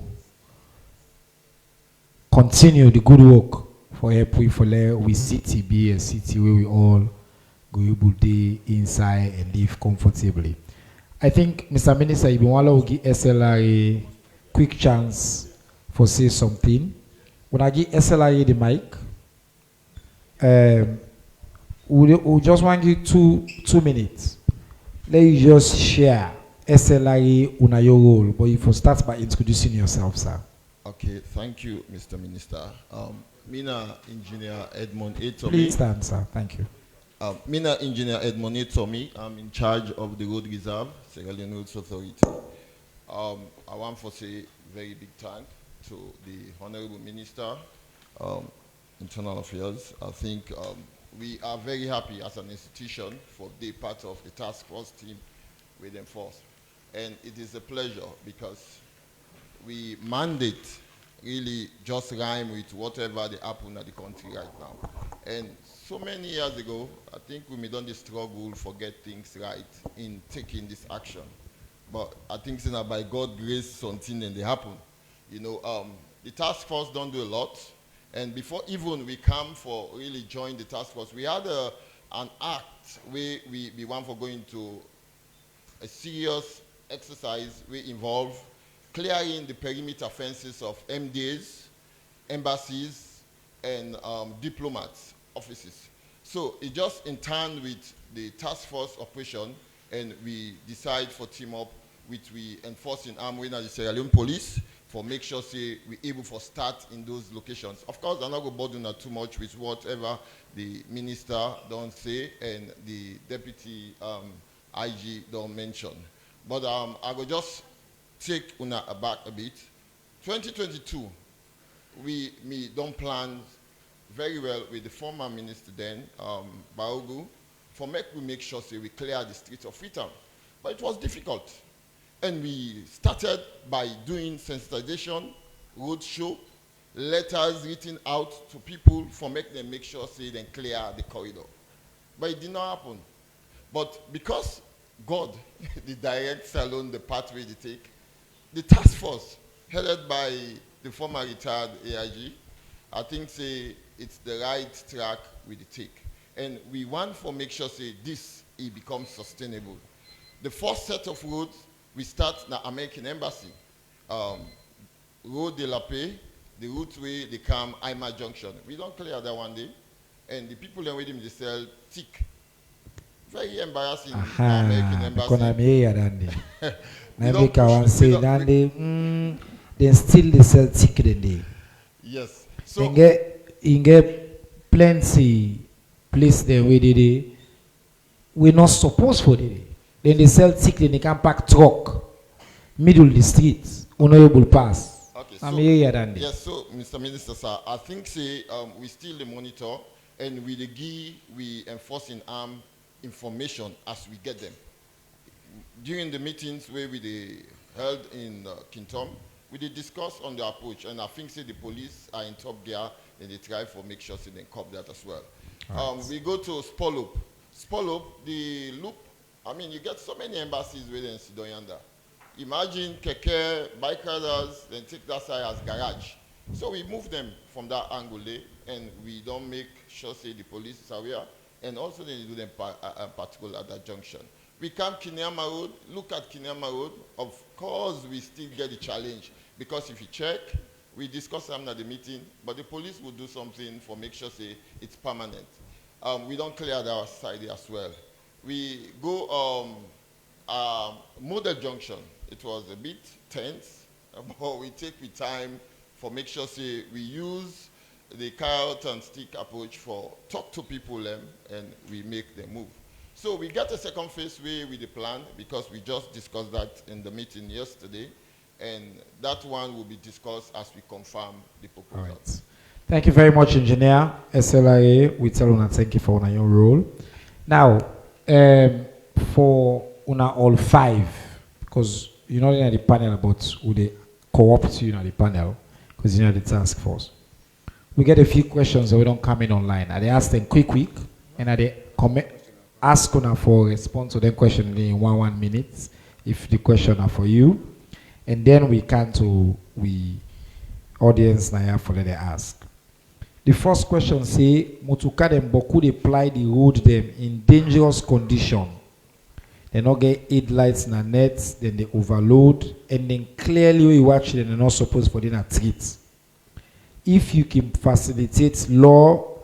continue the good work for help we city be a city where we all go able to inside and live comfortably. I think Mr. Minister, if you want to give SLRA a quick chance for say something. When I give SLRA the mic, we just want you 2 minutes. Let you just share SLRA on your role, but if you start by introducing yourself, sir. Okay, thank you, Mr. Minister. Mina Engineer Edmond Etomi. Please stand, sir. Thank you. Mina Engineer Edmond Etomi. I'm in charge of the road reserve, Sierra Leone Roads Authority. I want to say very big thank to the Honorable Minister, Internal Affairs. I think we are very happy as an institution for being part of the task force team with Enforce. And it is a pleasure because we mandate really just rhyme with whatever they happen at the country right now. And so many years ago, I think we may done the struggle for get things right in taking this action. But I think now by God's grace, something and they happen. You know, the task force don't do a lot. And before even we come for really join the task force, we had an act where we want for going to a serious exercise we involve clearing the perimeter fences of MDAs, embassies, and diplomats' offices. So it just in turn with the task force operation, and we decide for team up which we enforce in arm with the Sierra Leone police for make sure say we able for start in those locations. Of course, I'm not going to bother not too much with whatever the minister don't say and the deputy IG don't mention. But I will just take una aback a bit. 2022, we don't plan very well with the former minister then, Baogu, for make sure say we clear the streets of Freetown. But it was difficult. And we started by doing sensitization, roadshow, letters written out to people for make sure say they clear the corridor. But it did not happen. But because God, the direct alone, the pathway they take, the task force headed by the former retired AIG, I think say it's the right track we take. And we want to make sure say this it becomes sustainable. The first set of roads we start the American Embassy, Road de la Paix, the route where they come Ima Junction. We don't clear that one day, and the people that waiting they sell tick. Very embarrassing. American Embassy. Then still they sell tick the day. Yes. So in get plenty place there where they we're not supposed for the day. Then they sell tick, then they can park truck, middle of the streets, honorable pass. Okay, I'm here than yes, so Mr. Minister, sir, I think say we still the monitor and we enforce in arm information as we get them. During the meetings where we held in Kintom, we did discuss on the approach, and I think say the police are in top gear and they try for make sure say they cop that as well. Right. We go to Spolop. Spolop, the loop. I mean, you get so many embassies within Sidoyanda. Imagine keke, bike riders, then take that side as garage. So we move them from that angle there, and we don't make sure say the police is aware, and also they do them patrol at that junction. We come Kinyama Road, look at Kinyama Road. Of course, we still get the challenge, because if you check, We discuss them at the meeting, but the police will do something for make sure say it's permanent. We don't clear that side as well. We go Model Junction. It was a bit tense, but we take the time for make sure say we use the carrot and stick approach for talk to people and we make them move. So we get a second phase way with the plan because we just discussed that in the meeting yesterday, and that one will be discussed as we confirm the proposal. All right. Thank you very much, Engineer. SLRA, we tell you thank you for your role. Now, for una all five, because you're not in the panel, but would they co-opt you in the panel, because you're in the task force. We get a few questions that we don't come in online. And they ask them quick, and they ask una for response to them question in 1 minute, if the question are for you. And then we can to audience now for them they ask. The first question say, Motuka them beaucoup apply the road them in dangerous condition. They not get headlights in the nets, then they overload, and then clearly we watch them, they're not supposed for them to treat. If you can facilitate law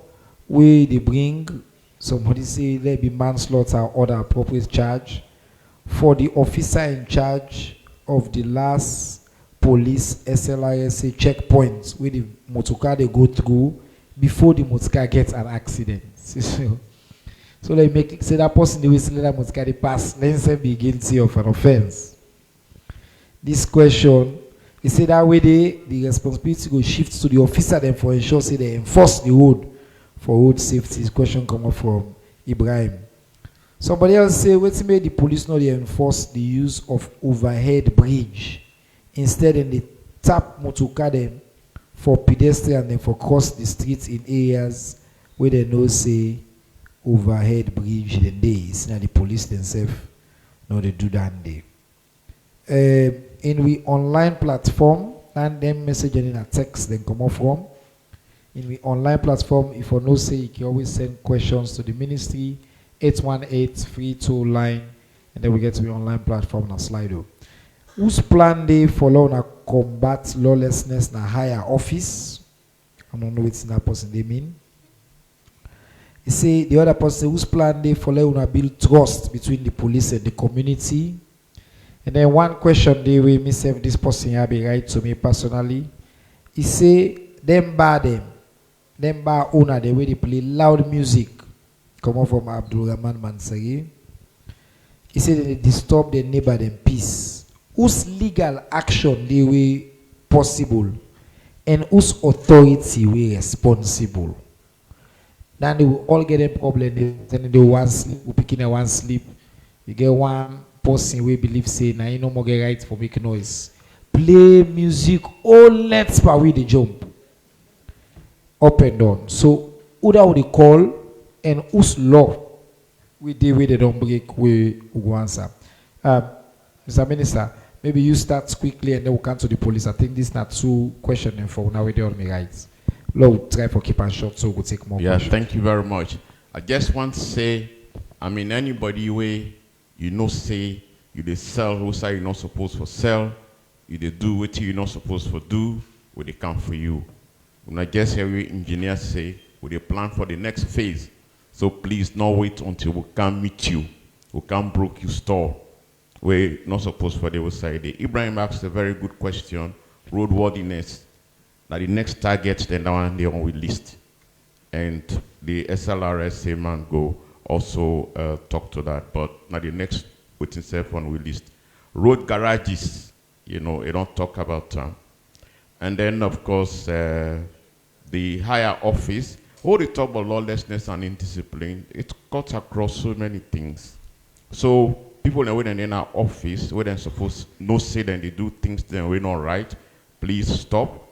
where they bring, somebody say there be manslaughter or other appropriate charge for the officer in charge of the last police SLRSA checkpoints where the motorcar they go through before the motorcar gets an accident. So they make say that person the whistle that motorcar they pass, then say be guilty of an offense. This question, he said that way the responsibility will shift to the officer then for ensure say they enforce the road for road safety. This question come up from Ibrahim. Somebody else say, wait made the police not enforce the use of overhead bridge. Instead, they tap motorcar them for pedestrian and then for cross the streets in areas where they know say overhead bridge then they. It's not the police themselves, no they do that day. In we online platform, and then message in a text then come off from. In the online platform, if you know say you can always send questions to the ministry, 818-32 line, and then we get to the online platform and Slido. Whose plan they follow na combat lawlessness na higher office? I don't know what's that person they mean. He say the other person whose plan they follow na build trust between the police and the community. And then one question they will miss if this person here be right to me personally. He say them bar owner the way they play loud music. Come on from Abdul Rahman Mansari. He said they disturb their neighbor them peace. Whose legal action they were possible and whose authority were responsible. Then they will all get a problem. Then they one sleep, we picking a one sleep. You get one person we believe say now you no more get right for make noise. Play music all let's per way they jump. Up and down. So who that would they call and whose law we deal with they don't break we go answer. Mr. Minister, maybe you start quickly and then we'll come to the police. I think this is not two questions for now we do on me right. Lord, try for keep and short so we'll take more questions. Thank you very much. I just want to say, I mean anybody way you know say you they sell who say you're not supposed to sell, you they do what you're not supposed to do, where they come for you. When I just hear you engineers say, we they plan for the next phase. So please not wait until we can meet you. We can broke your store. We're not supposed for the outside. Ibrahim asked a very good question. Roadworthiness. Now the next target then the one they on we list. And the SLRSA man go also talk to that. But now the next waiting self on we list. Road garages, you know, they don't talk about them. And then of course the higher office. All the talk about lawlessness and indiscipline, it cuts across so many things. So people when in our office, where they're supposed no say that they do things that we're not right, please stop,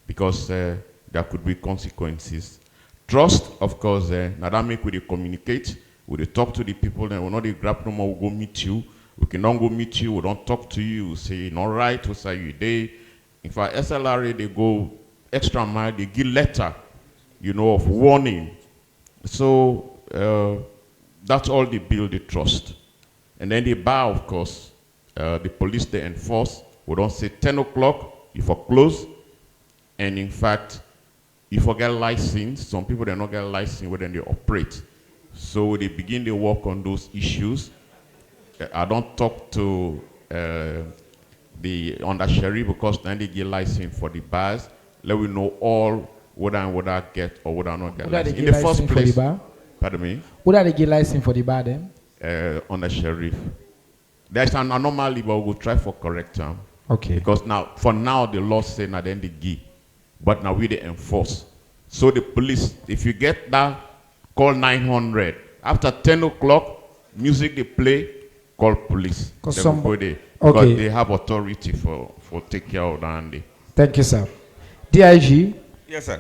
because there could be consequences. Trust, of course, now that make we communicate, we talk to the people, and we're not the grab no more, we'll go meet you. We cannot go meet you, we don't talk to you, we say not right, we say you day. In fact, SLRA they go extra mile, they give letter, you know, of warning. So that's all they build the trust. And then the bar, of course, the police they enforce. We don't say 10 o'clock, if we close. And in fact, you forget license. Some people, they not get license when they operate. So they begin to work on those issues. I don't talk to the under sheriff because then they get license for the bars. Let we know all whether and whether get or whether not get license. In the first place, for the bar? Pardon me? Would they get license for the bar then? Under sheriff. There's an anomaly, but we'll try for correct term. Okay. Because now, for now, the law say na then they give, but now we they enforce. So the police, if you get that, call 900. After 10 o'clock, music they play, call police. Because they have authority for take care of that. Thank you, sir. DIG. Yes, sir.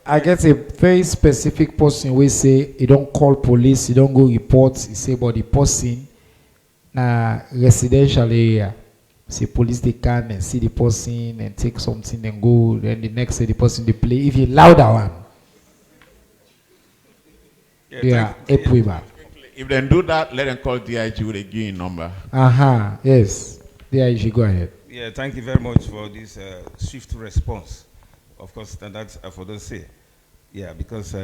I get a very specific person we say he don't call police, he don't go report, he say about the person na residential area. See police they can and see the person and take something and go, then the next day the person they play. If you louder one. Yeah, if they do that, let them call DIG with a given number. Yes. DIG, go ahead. Yeah, thank you very much for this swift response. Of course, and that's for those say. Yeah, because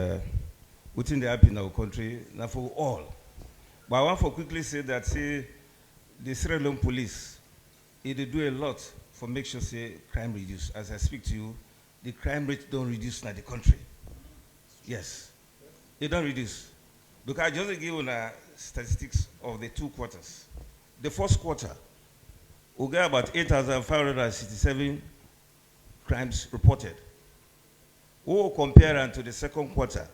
within the happen in our country, not for all. But I want to quickly say that, say, the Sierra Leone police, they do a lot for make sure, say, crime reduce. As I speak to you, the crime rate don't reduce in the country. Yes, they don't reduce. Because I just give you statistics of the 2 quarters. The first quarter, we got about 8,567 crimes reported. We will compare them to the second quarter.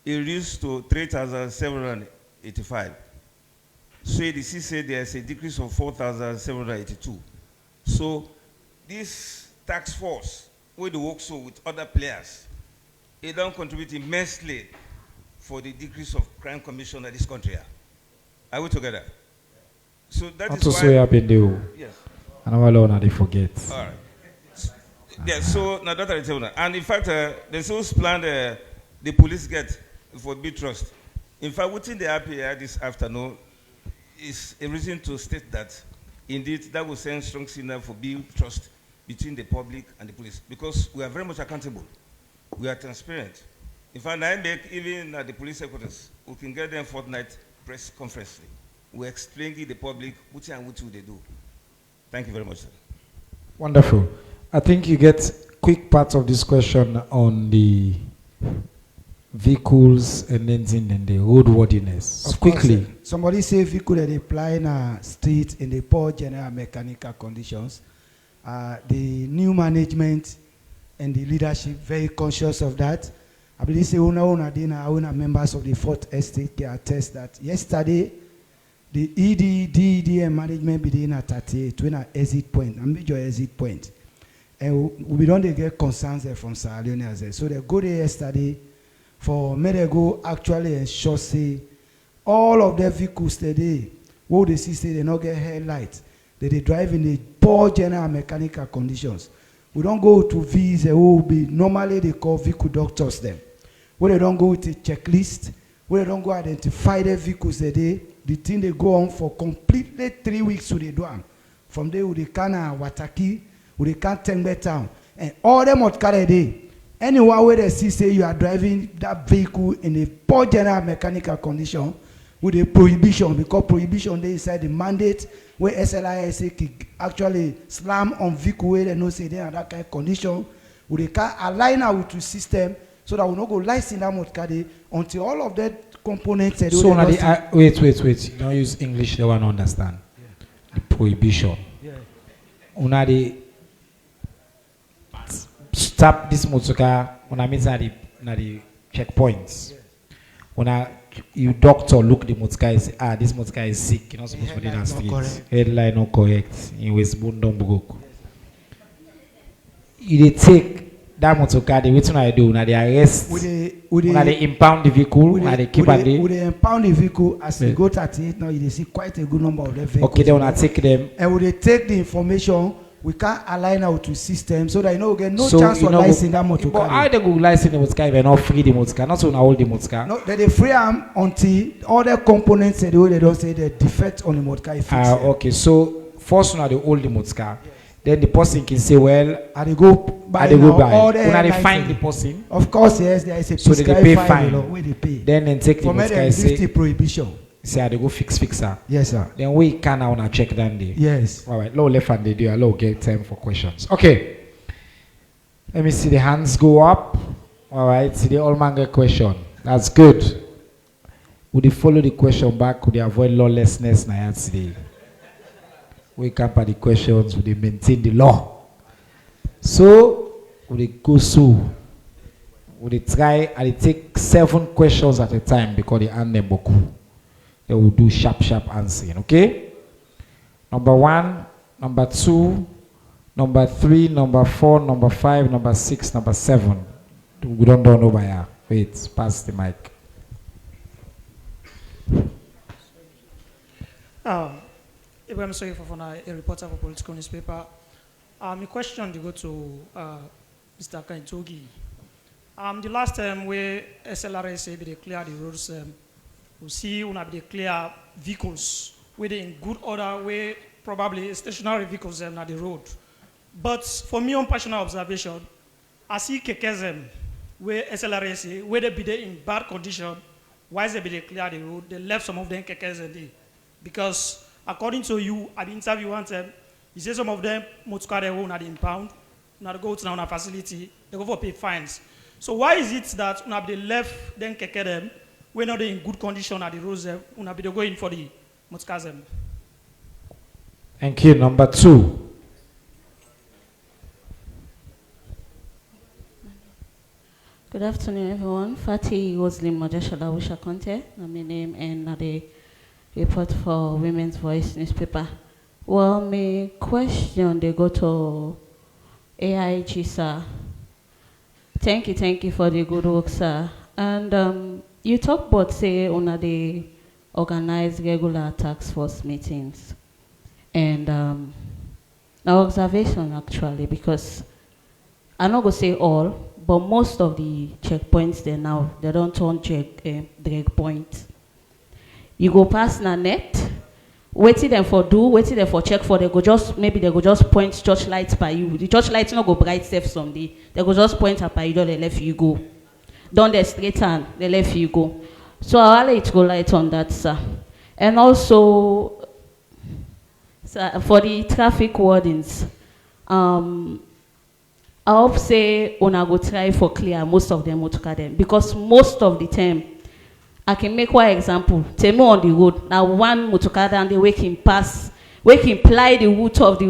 It reduced to 3,785. So the CC said there's a decrease of 4,782. So this task force, we do work so with other players, it don't contribute immensely for the decrease of crime commission in this country. Are we together? So that is why. Yes. And I they forget. All right. Yeah, so now that I tell you, and in fact, the sales plan the police get for big trust. In fact, within the RPI this afternoon is a reason to state that indeed that will send strong signal for build trust between the public and the police, because we are very much accountable. We are transparent. In fact, I make even at the police headquarters, we can get them fortnight press conference. We explain to the public what and what they do. Thank you very much, sir. Wonderful. I think you get quick part of this question on the vehicles and engine and the roadworthiness. Quickly. Somebody say vehicle that they apply in a street in the poor general mechanical conditions. The new management and the leadership very conscious of that. I believe say una members of the Fourth Estate can attest that yesterday the ED, DED and management began at 38 to an exit point, a major exit point. And we don't get concerns from Sierra Leone. So they go there yesterday for me to go actually ensure say all of their vehicles today, what they see say they not get headlights, that they drive in the poor general mechanical conditions. We don't go to V's who be normally they call vehicle doctors them. Where they don't go with a checklist, where they don't go identify their vehicles today, the thing they go on for completely 3 weeks to the do. From there they can Wataki, they can't take town. And all them what carry day. Anywhere where they see say you are driving that vehicle in a poor general mechanical condition with a prohibition, because prohibition they inside the mandate where SLISA actually slam on vehicle where they know say they are that kind of condition, we they can align out with the system so that we not go license that motor until all of that components. So now wait. Don't use English, they want to understand. Yeah. The prohibition. Yeah. Una the stop this motor car when I mean the checkpoints. Yeah. When you doctor look the motor car and say, this motor car is sick, you're not supposed to be in the street. Headline not correct. In West Bundon Bugok. You take that motor car, the reason I do, now they arrest, now they impound the vehicle, now they keep it. Would they impound the vehicle as they go 38 now, you see quite a good number of them vehicles. Okay, they want to take them. And would they take the information, we can't align out to system so that you know we get no chance for licensing that motor car. But how they go license the motor car if they not free the motor car, not so now hold the motor car? No, they free them until all the components they don't say the defect on the motor car is fixed. Okay, so first now they hold the motor car. then the person can say, well, I dey go buy they go now, all buy. the When they airlines find and- the person, Of course, yes, there is a so they prescribed pay fine, fine. you know, where they pay. then take the For me, guy they lift the say, prohibition. I they go fix her. Yes, sir. Then we can now check that day. Yes. All right, low left and they do. Low get time for questions. Okay. Let me see the hands go up. All right, see the all man get question. That's good. Would they follow the question back? Could they avoid lawlessness now today? We come by the questions. Would they maintain the law? So would they go through? Would they try? And they take 7 questions at a time because they answer them beaucoup. They will do sharp answering. Okay. Number 1, number 2, number 3, number 4, number 5, number 6, number 7. We don't know by here. Wait, pass the mic. Ibrahim Soye Fofana, a reporter for Political Newspaper. My question to go to Mr. Kaintogi. The last time where SLRA say they clear the roads, we see when they clear vehicles where they in good order, where probably stationary vehicles are on the road. But for me, on personal observation, I see kekes where SLRA say where they be there in bad condition. Why they be they clear the road? They left some of them kekes there. Because according to you, at the interview one time, you say some of them motor their own at the impound, not go to a facility, they go for pay fines. So why is it that when they left them keke them, when not they in good condition at the roads, when they go in for the motor them? Thank you. Number 2. Good afternoon, everyone. Fatih Roslim Majeshala Wisha Conte, my name, and I report for Women's Voice newspaper. Well, my question they go to AIG, sir. Thank you for the good work, sir. And you talk about say on the organize regular task force meetings, and now observation actually, because I'm not gonna say all, but most of the checkpoints there now they don't turn drag points. You go past na net, waiting them for do, waiting them for check for, they go just, maybe they go just point church lights by you. The church lights not go bright safe someday. They go just point up by you, they left you go. Down the straight hand, they left you go. So I'll let it go light on that, sir. And also, sir, for the traffic wardens, I hope say una go try for clear most of them motor them, because most of the time, I can make one example. Tell me on the road. Now one motorcar and they wake him pass, wake him ply the route of the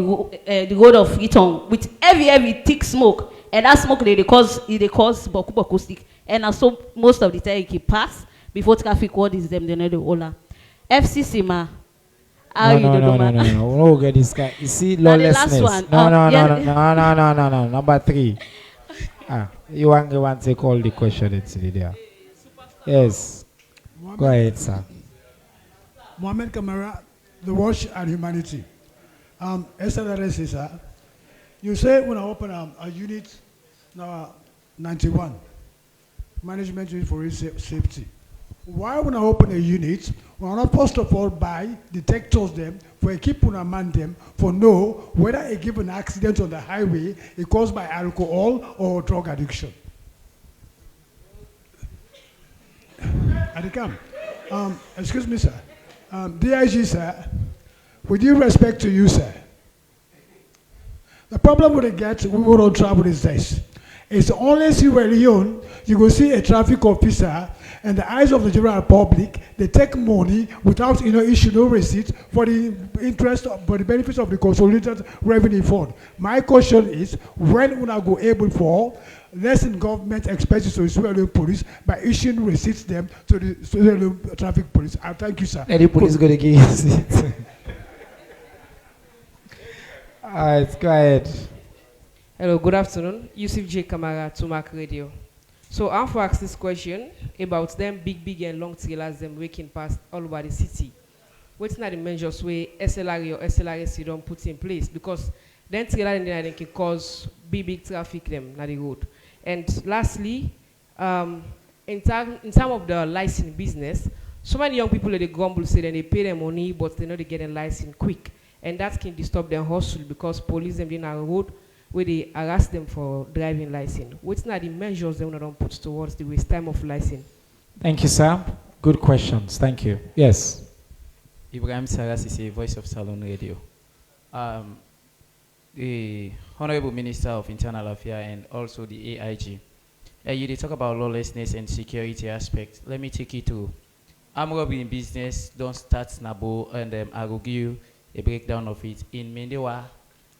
road of Eton with heavy thick smoke, and that smoke they cause boku stick. And also most of the time he pass before traffic wardens them they know the Ola. FCC ma. No, get this guy. You see lawlessness. No. Number 3. You want to take all the question it's there. Yes. Go ahead, sir. Mohammed Kamara, The Watch and Humanity. SLRS, sir. You say when I open a unit, now 91, management unit for safety. Why when I open a unit, we are not first of all buy detectors them, for keep on man them, for know whether a given accident on the highway is caused by alcohol or drug addiction. Excuse me, sir. DIG, sir, with due respect to you, sir, the problem with the get we will not travel these days. It's unless you were Leone, you will see a traffic officer and the eyes of the general public, they take money without issue no receipt for the interest for the benefits of the consolidated revenue fund. My question is, when will I go able for lessen government expenses to the Sierra police by issuing receipts them to the Sierra traffic police? Thank you, sir. Any police going to give you receipt? All right, go ahead. Hello, good afternoon. Yusuf J. Kamara, Tumac Radio. So I want to ask this question about them big and long trailers them waking past all over the city. What's not the measures where SLRA or SLRC don't put in place? Because then trailer in there can cause big traffic them on the road. And lastly, in terms of the license business, so many young people they grumble say that they pay their money, but they know they get a license quick. and that can disturb their hustle because police them in a road where they harass them for driving license. What's not the measures they don't put towards the waste time of license? Thank you, sir. Good questions. Thank you. Yes. Ibrahim Saras is a voice of Salon Radio. The Honorable Minister of Internal Affairs and also the AIG. You talk about lawlessness and security aspect. Let me take you to armed robbery in business. Don't start Nabo, and I will give you a breakdown of it. In Mendewa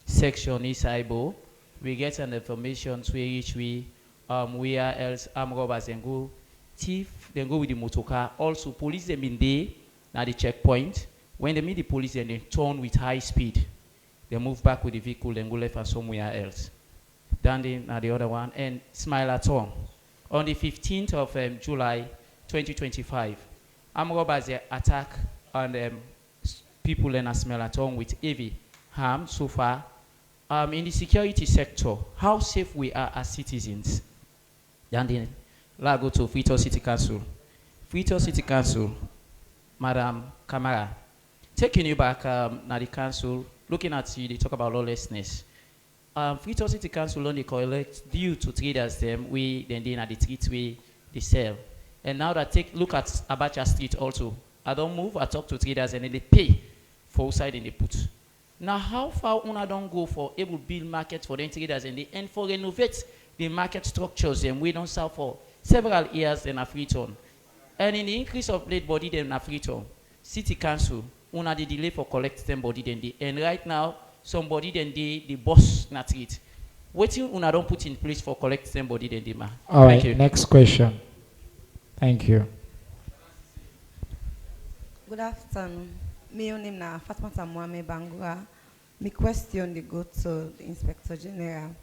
section East Ibo, we get an information to which we are else armed robbers and go thief, then go with the motor car. Also, police them in there at the checkpoint. When they meet the police, then they turn with high speed. They move back with the vehicle and go left and somewhere else. Dandy at the other one, and Smile at Home. On the 15th of July 2025, armed robbers attack on people in a Smile at Home with heavy harm so far. In the security sector, how safe we are as citizens. Dandy, let's go to Freetown City Council. Freetown City Council, Madam Kamara, taking you back now the council, looking at you, they talk about lawlessness. Freetown City Council only collect due to traders them, we then at the street we they sell. And now that look at Abacha Street also. I don't move, I talk to traders and then they pay for outside and they put. Now how far una don't go for able build market for the traders and for renovate the market structures and we don't sell for several years in a Freetown. And in the increase of late body then a Freetown, City Council, una the delay for collecting body then the and right now somebody then the boss not it. Waiting una don't put in place for collecting body then the man. All right, next question. Thank you. Good afternoon. My name is Fatmata Mohamed Bangura. My question they go to the Inspector General.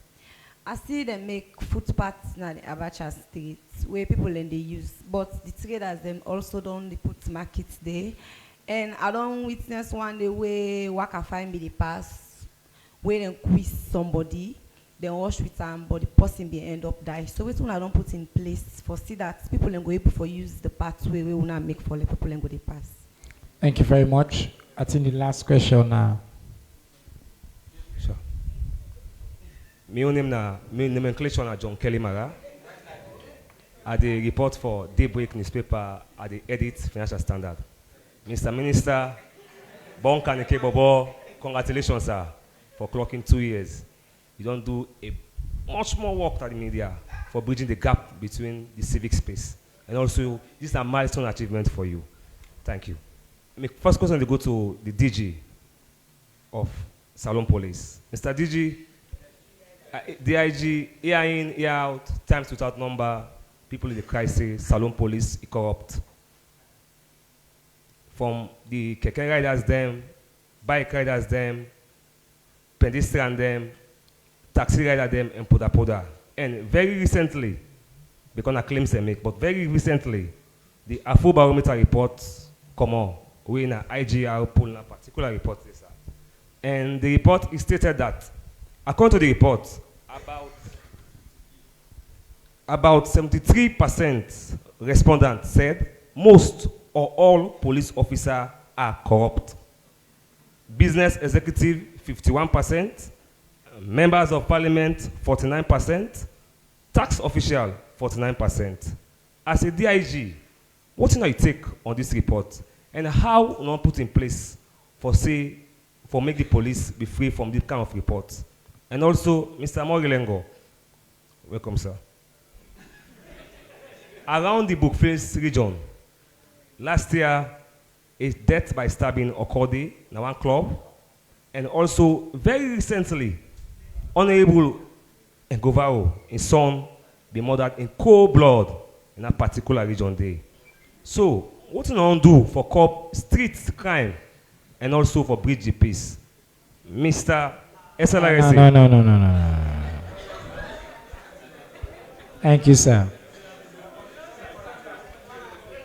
I see them make footpaths na the Abacha Street where people then they use, but the traders them also don't they put markets there. And I don't witness one day where Waka find me the pass, where then quiz somebody, then wash with them, but the person be end up die. So which one I don't put in place for see that people then go able for use the pathway we will not make for the people then go they pass. Thank you very much. I think the last question now. Sure. My nomenclature na John Kelly Mara. I the report for Daybreak newspaper at the Edit Financial Standard. Mr. Minister, Bon Kaneke Bobo, congratulations, sir, for clocking 2 years. You don't do a much more work than the media for bridging the gap between the civic space. And also, this is a milestone achievement for you. Thank you. My first question will go to the DG of Salon Police. Mr. DG, DIG, year in, year out, times without number, people in the crisis, Salon Police, corrupt. From the keke riders them, bike riders them, pedestrian them, taxi rider them, and poda. And very recently, because I claims they make, but very recently, the Afrobarometer report come on, we in an IGR pull in a particular report this out. And the report is stated that, according to the report, about 73% respondents said most or all police officers are corrupt. Business executive, 51%. Members of parliament, 49%. Tax official, 49%. As a DIG, what do you take on this report? And how not put in place for make the police be free from this kind of reports? And also, Mr. Morilengo, welcome, sir. Around the Bookface region, last year, a death by stabbing occurred in one club, and also very recently, Honorable Ngovaro, his son, be murdered in cold blood in a particular region there. So, what do you do for curb street crime and also for bridge the peace? Mr. SLRC. No. Thank you, sir.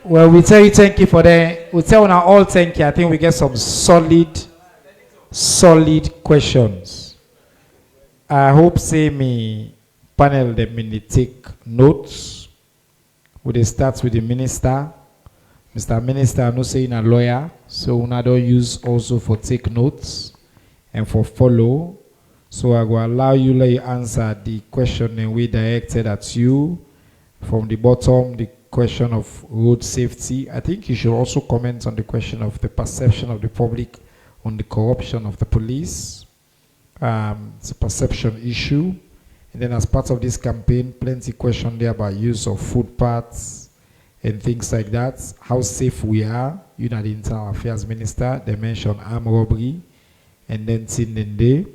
Well, we tell you thank you for that. We tell now all thank you. I think we get some solid questions. I hope say me panel them in take notes. We start with the minister. Mr. Minister, no saying a lawyer, so una don't use also for take notes. and for follow. So I will allow you to answer the question and we directed at you. From the bottom, the question of road safety. I think you should also comment on the question of the perception of the public on the corruption of the police. It's a perception issue. And then as part of this campaign, plenty question there about use of footpaths and things like that. How safe we are. You know, the Internal Affairs Minister, they mentioned armed robbery. And then Tindende,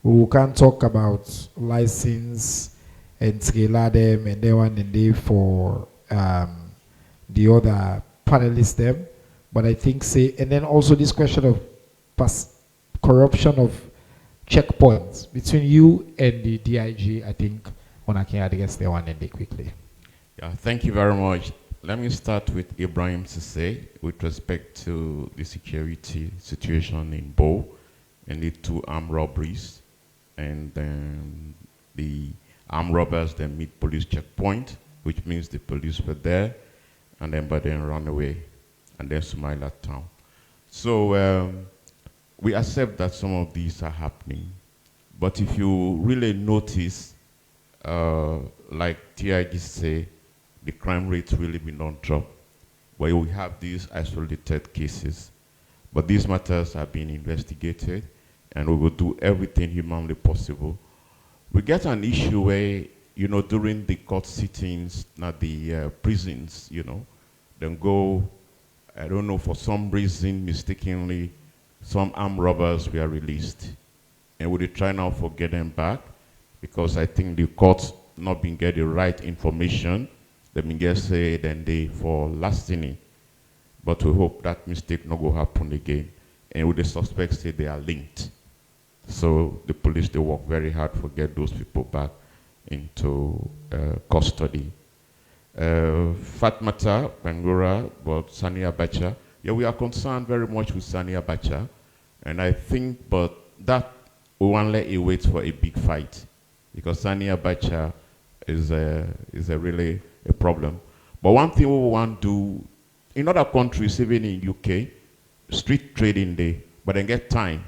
we can talk about license and trailer them and then one and day for the other panelists them. But I think and then also this question of corruption of checkpoints between you and the DIG, I think one I can address the one and day quickly. Yeah, thank you very much. Let me start with Ibrahim Sisse with respect to the security situation in Bo and the 2 armed robberies, and then the armed robbers then meet police checkpoint, which means the police were there, and then but then run away, and then Sumaila town. So we accept that some of these are happening, but if you really notice, like TIG say, the crime rate really been not drop, where we have these isolated cases. But these matters are being investigated, and we will do everything humanly possible. We get an issue where, you know, during the court sittings at the prisons, you know, then go, I don't know, for some reason, mistakenly, some armed robbers were released. And we try now to get them back, because I think the courts not been get the right information. They been get say then they for larceny. But we hope that mistake not go happen again. And with the suspects say they are linked. So the police, they work very hard to get those people back into custody. Fatmata, Bangura, but Sani Abacha. Yeah, we are concerned very much with Sani Abacha. And I think, but that we won't let it wait for a big fight. Because Sani Abacha is a really a problem. But one thing we want to do, in other countries, even in UK, street trading day, but then get time.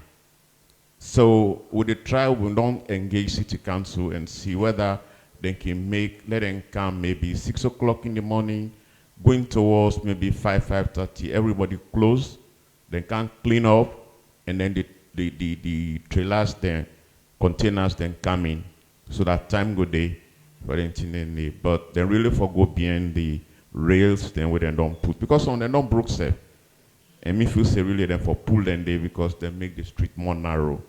So with the trial, we don't engage city council and see whether they can let them come maybe 6 o'clock in the morning, going towards maybe 5:30, everybody close, they can clean up, and then the trailers then, containers then come in, so that time go day for them. But they really forgo behind the rails, then where they don't put, because on they don't broke safe. And me feel say really then for pull them day because they make the street more narrow.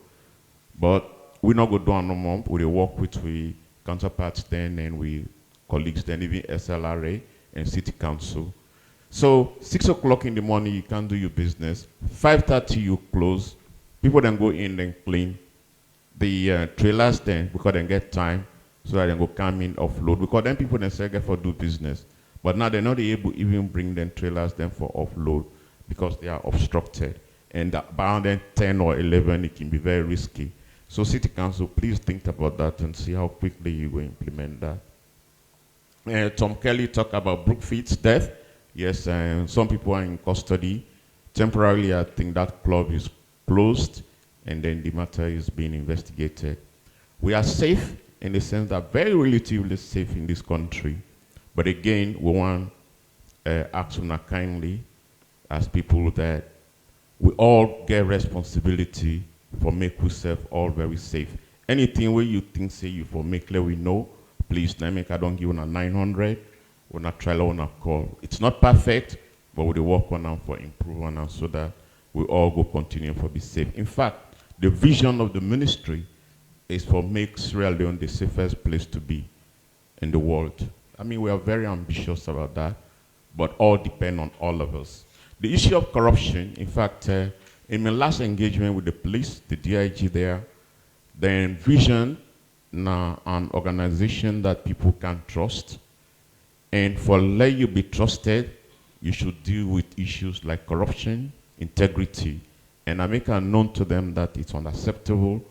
But we not go down no more. We work with we counterparts then and we colleagues then, even SLRA and city council. So 6 o'clock in the morning you can do your business. 5:30 you close. People then go in and clean. The trailers then, because they get time, so that they go come in offload. Because then people then say get for do business. But now they're not able to even bring them trailers then for offload because they are obstructed. And around then 10 or 11, it can be very risky. So City Council, please think about that and see how quickly you will implement that. Tom Kelly talked about Brookfield's death. Yes, some people are in custody. Temporarily, I think that club is closed, and then the matter is being investigated. We are safe in the sense that very relatively safe in this country. But again, we want ask kindly as people that we all get responsibility for make ourselves all very safe. Anything where you think say you for make let we know, please make I don't give on a 900, we're not try on a call. It's not perfect, but we work on them for improving them so that we all go continue for be safe. In fact, the vision of the ministry is for make Sierra Leone the safest place to be in the world. I mean, we are very ambitious about that, but all depend on all of us. The issue of corruption, in fact, in my last engagement with the police, the DIG there, they envision an organization that people can trust. And for let you be trusted, you should deal with issues like corruption, integrity. And I make it known to them that it's unacceptable.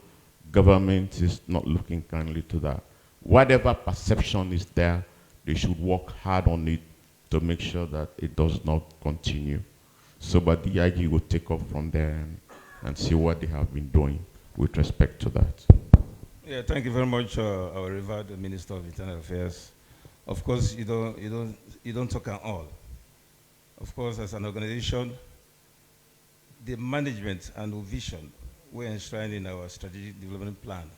Government is not looking kindly to that. Whatever perception is there, they should work hard on it to make sure that it does not continue. So, but the IG will take off from there and see what they have been doing. with respect to that. Yeah, thank you very much, our revered Minister of Internal Affairs. Of course, you don't talk at all. Of course, as an organization, the management and vision we're enshrined in our strategic development plan.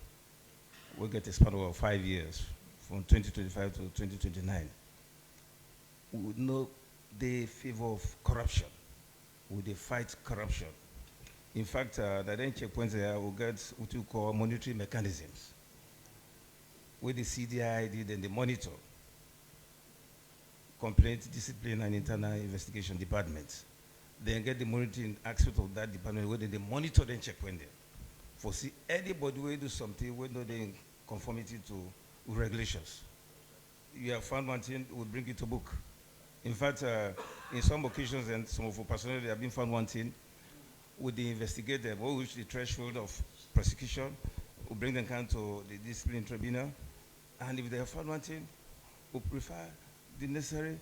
We'll get a span of 5 years, from 2025 to 2029. We would know the favor of corruption. We will fight corruption. In fact, the then checkpoints there will get what we call monitoring mechanisms. With the CDI, then the monitor, complaint, discipline, and internal investigation departments. Then get the monitoring aspect of that department where they monitor the checkpoint there. For see anybody will do something when they in conformity to regulations. You have found one thing, we'll bring it to book. In fact, in some occasions and some of our personnel, they have been found one thing, would they investigate them, or reach the threshold of prosecution, we'll bring them down to the discipline tribunal, and if they have found one thing, we'll prefer the necessary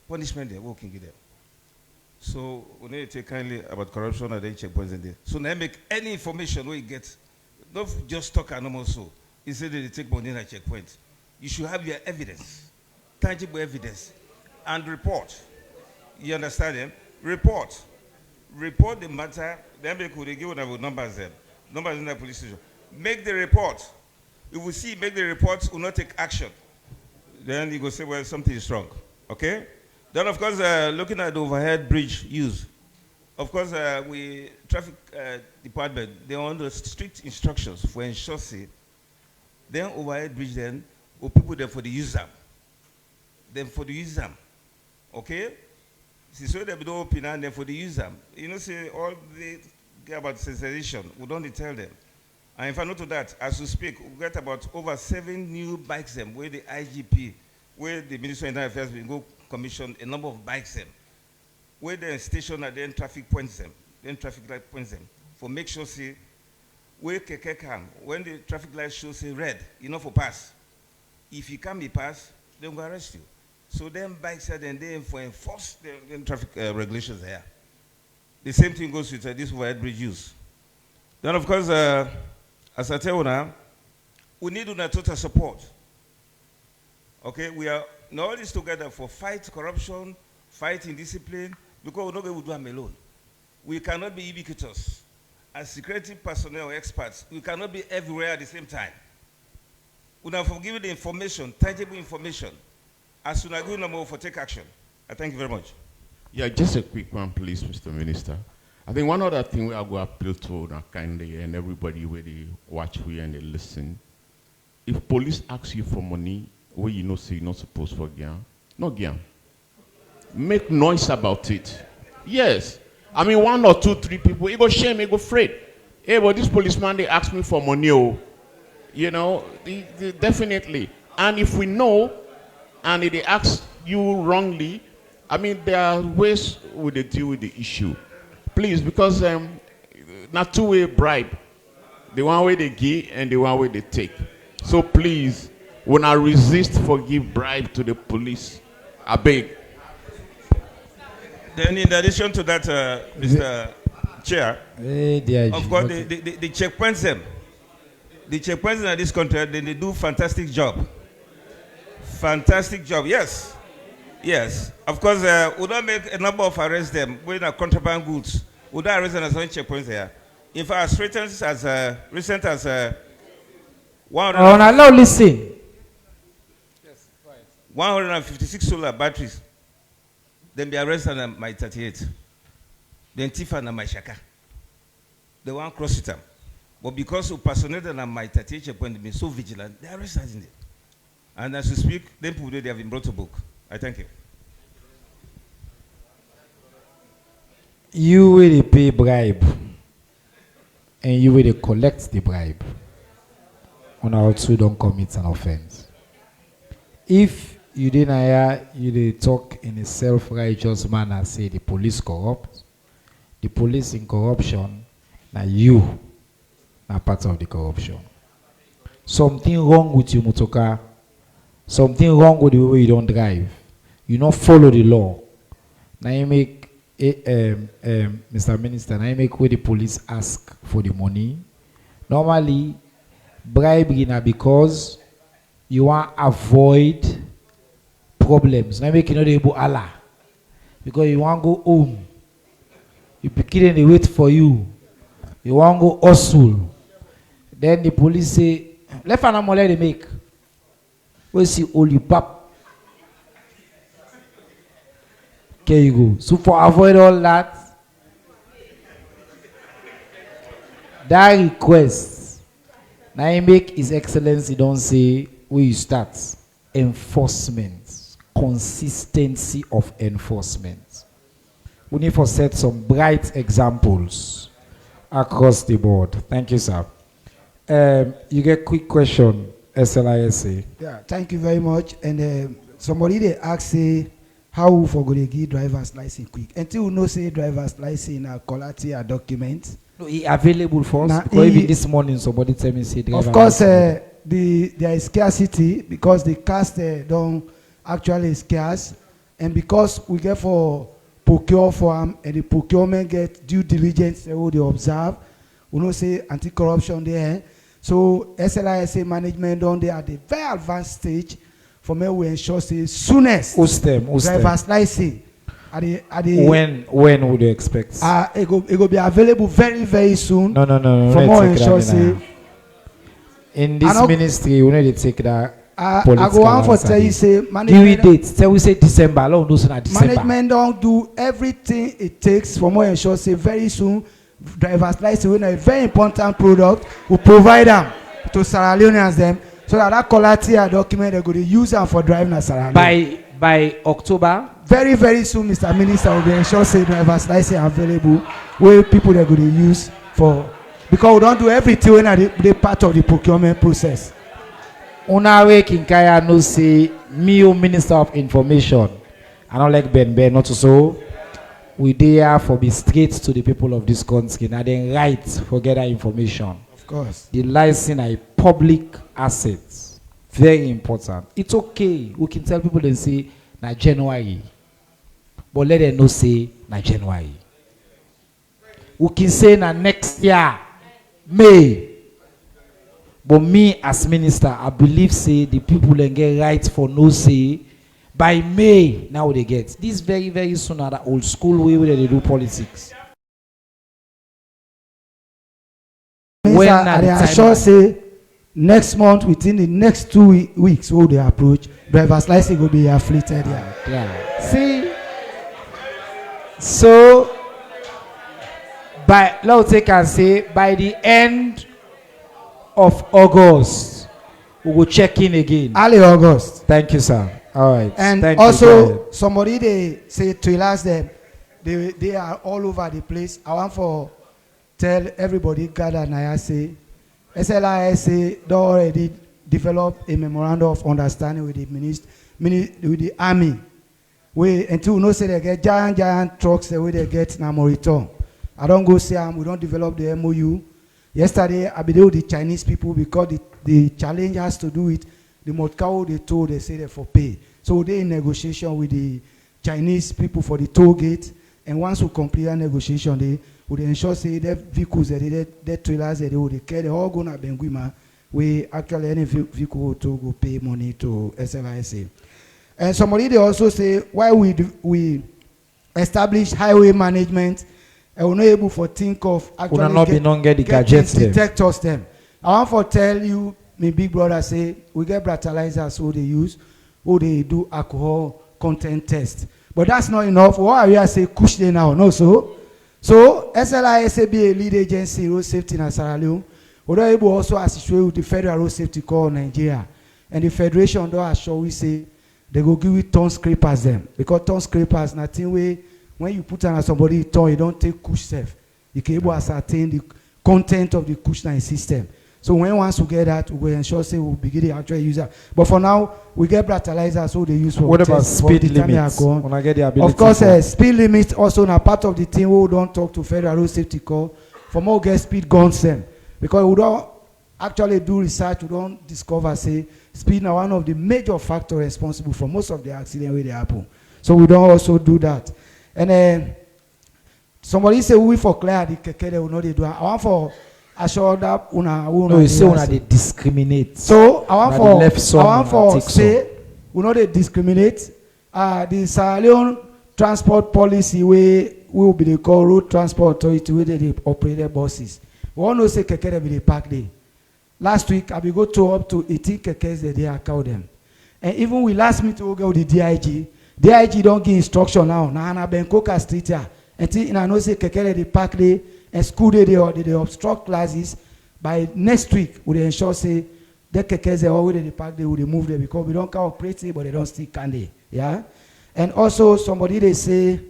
punishment there, we can give them. So we need to take kindly about corruption and then checkpoints in there. So now make any information where you get, not just talk and normal so. Instead they take money in a checkpoint. You should have your evidence, tangible evidence, and report. You understand them? Report. Report the matter. Then they could give them numbers there. Numbers in the police station. Make the report. If we see make the report, will not take action. Then you go say, well, something is wrong. Okay? Then, of course, looking at the overhead bridge use, of course, we traffic department, they are under strict instructions for ensure say, then overhead bridge then, or people there for the user. Then for the user. Okay? See, so they don't open and then for the user. You know, say, all the about sensation, we don't tell them. And if I know to that, as we speak, we get about over 7 new bikes them, where the IGP, where the Ministry of Internal Affairs will go commission a number of bikes them, where they station and then traffic points them, then traffic light points them, for make sure see, where keke come, when the traffic light shows say red, you know for pass. If you can't be passed, they're going to arrest you. So then bikes are then there for enforce the traffic regulations there. The same thing goes with this overhead bridge use. Then of course, as I tell you now, we need una total support. Okay, we are all this together for fight corruption, fight indiscipline, because we're not going to do them alone. We cannot be ubiquitous. As security personnel or experts, we cannot be everywhere at the same time. We have given the information, tangible information, as soon as we know for take action. I thank you very much. Yeah, just a quick one, please, Mr. Minister. I think one other thing we are going to appeal to now kindly and everybody where they watch we and they listen. If police ask you for money, where you know say you're not supposed for gain, no gain. Make noise about it. Yes. I mean 1 or 2, 3 people, it go shame, it go afraid. Hey, but this policeman they ask me for money, oh. You know, definitely. And if we know, and if they ask you wrongly, I mean there are ways we they deal with the issue. Please, because not two-way bribe. The one way they give and the one way they take. So please, when I resist forgive bribe to the police, I beg. Then in addition to that, Mr. Chair, of course, the checkpoints them. The checkpoints in this country, they do fantastic job. Fantastic job, yes. Yes. Of course, we don't make a number of arrests them with contraband goods. We don't arrest them as checkpoints there. In fact, as recent as 100. Now listen. 156 solar batteries. Then be arrested on my 38. Then Tifa and my Shaka. They won't cross it up. But because of personnel and my 38 checkpoint been so vigilant, they arrested in it. And as we speak, then people they have been brought to book. I thank you. You will pay bribe and you will collect the bribe. On our two don't commit an offense. If you didn't hear, you talk in a self-righteous manner, say the police corrupt, the police in corruption, now you are part of the corruption. Something wrong with you, Mutoka. Something wrong with the way you don't drive. You don't follow the law. Now you make, Mr. Minister, now you make where the police ask for the money. Normally, bribery na because you want to avoid problems. Now make you not able Allah. Because you want to go home. You begin they wait for you. You want to go hustle. Then the police say, left and amole they make. We see all you pap. There you go. So for avoid all that, that request, now you make His Excellency don't say where you start. Enforcement. Consistency of enforcement. We need to set some bright examples across the board. Thank you, sir. You get quick question, SLISA. Yeah, thank you very much. And somebody they ask say how we for go to give driver's license quick. Until we know say driver's license a quality a document. No, it available for us because even this morning somebody tell me say driver's of course license. there is scarcity because the cast don't actually scarce, and because we get for procure for them and the procurement get due diligence they observe. We know say anti-corruption there. So SLISA management down there at the very advanced stage for me we ensure say soonest driver's license at the when would you expect? It go be available very very soon. No. For more ensure say in this ministry we need to take that. I go on for tell you say management date. Tell we say December. Long no December. Management don't do everything it takes for more ensure say very soon driver's license when a very important product will provide them to Sierra Leoneans them so that quality document they're going to use them for driving a Sierra Leone. By October. Very very soon, Mr. Minister will be ensure say driver's license available where people they're going to use for because we don't do everything when they part of the procurement process. Unawe Kinkaya no say me Minister of Information. I don't like Ben not so. We there for be straight to the people of this country and then right for get that information. Of course. The license are a public asset. Very important. It's okay. We can tell people and say na January. But let them know say na January. We can say na next year, May. But me as minister, I believe say the people then get right for no say. By May, now they get. This very, very soon are the old school way where they do politics. When I sure say next month, within the next 2 weeks, will they approach, driver's license will be afflicted. Yeah. See? So, let's take and say, by the end of August, we will check in again. Early August. Thank you, sir. All right. And thank also, somebody they say trailers them, they are all over the place. I want for tell everybody gather and I say, SLISA don't already develop a memorandum of understanding with with the army. We until no say they get giant trucks the way they get now return. I don't go say we don't develop the MOU. Yesterday I be there with the Chinese people because the challenge has to do with the Motkao they told they say they for pay. So they in negotiation with the Chinese people for the toll gate, and once we complete that negotiation, they would ensure say their vehicles their trailers they would carry all gonna Benguima. We actually any vehicle to go pay money to SLISA. And somebody they also say why we establish highway management and we're not able to think of actually get the gadgets detectors them. I want to tell you, my big brother say we get breathalyzers who they use, who they do alcohol content test. But that's not enough. What are we say push them now? No, so SLISA be a lead agency road safety in Sierra Leone. We're able also associate with the Federal Road Safety Corps Nigeria. And the Federation don't assure we say they go give you ton scrapers them. Because ton scrapers nothing way when you put on somebody ton, you don't take push safe. You can able ascertain the content of the cushion system. So when once we get that, we will ensure say we'll begin the actual user. But for now, we get breathalyzers so they use for what about speed limits? When I get the ability of course, speed limits also now part of the thing we don't talk to Federal Road Safety Corps for more get speed guns them. Because we don't actually do research, we don't discover say speed now one of the major factors responsible for most of the accidents where they happen. So we don't also do that. And then somebody say we for clear the keke they will not do. I want for assure that No, you say when they discriminate. So I want for take say we know they discriminate. The Sierra Leone transport policy we will be the call road transport authority where they operate their buses. We all know say keke be the park day. Last week I be go to up to 18 kekes that they account them. And even we last meet to go with the DIG. DIG don't give instruction now. Now na Benkoka street here. And I know say keke the park day and school day they obstruct classes. By next week we dey ensure say the kekes they already the park they will remove them because we don't can operate it but they don't still can they. Yeah. And also somebody they say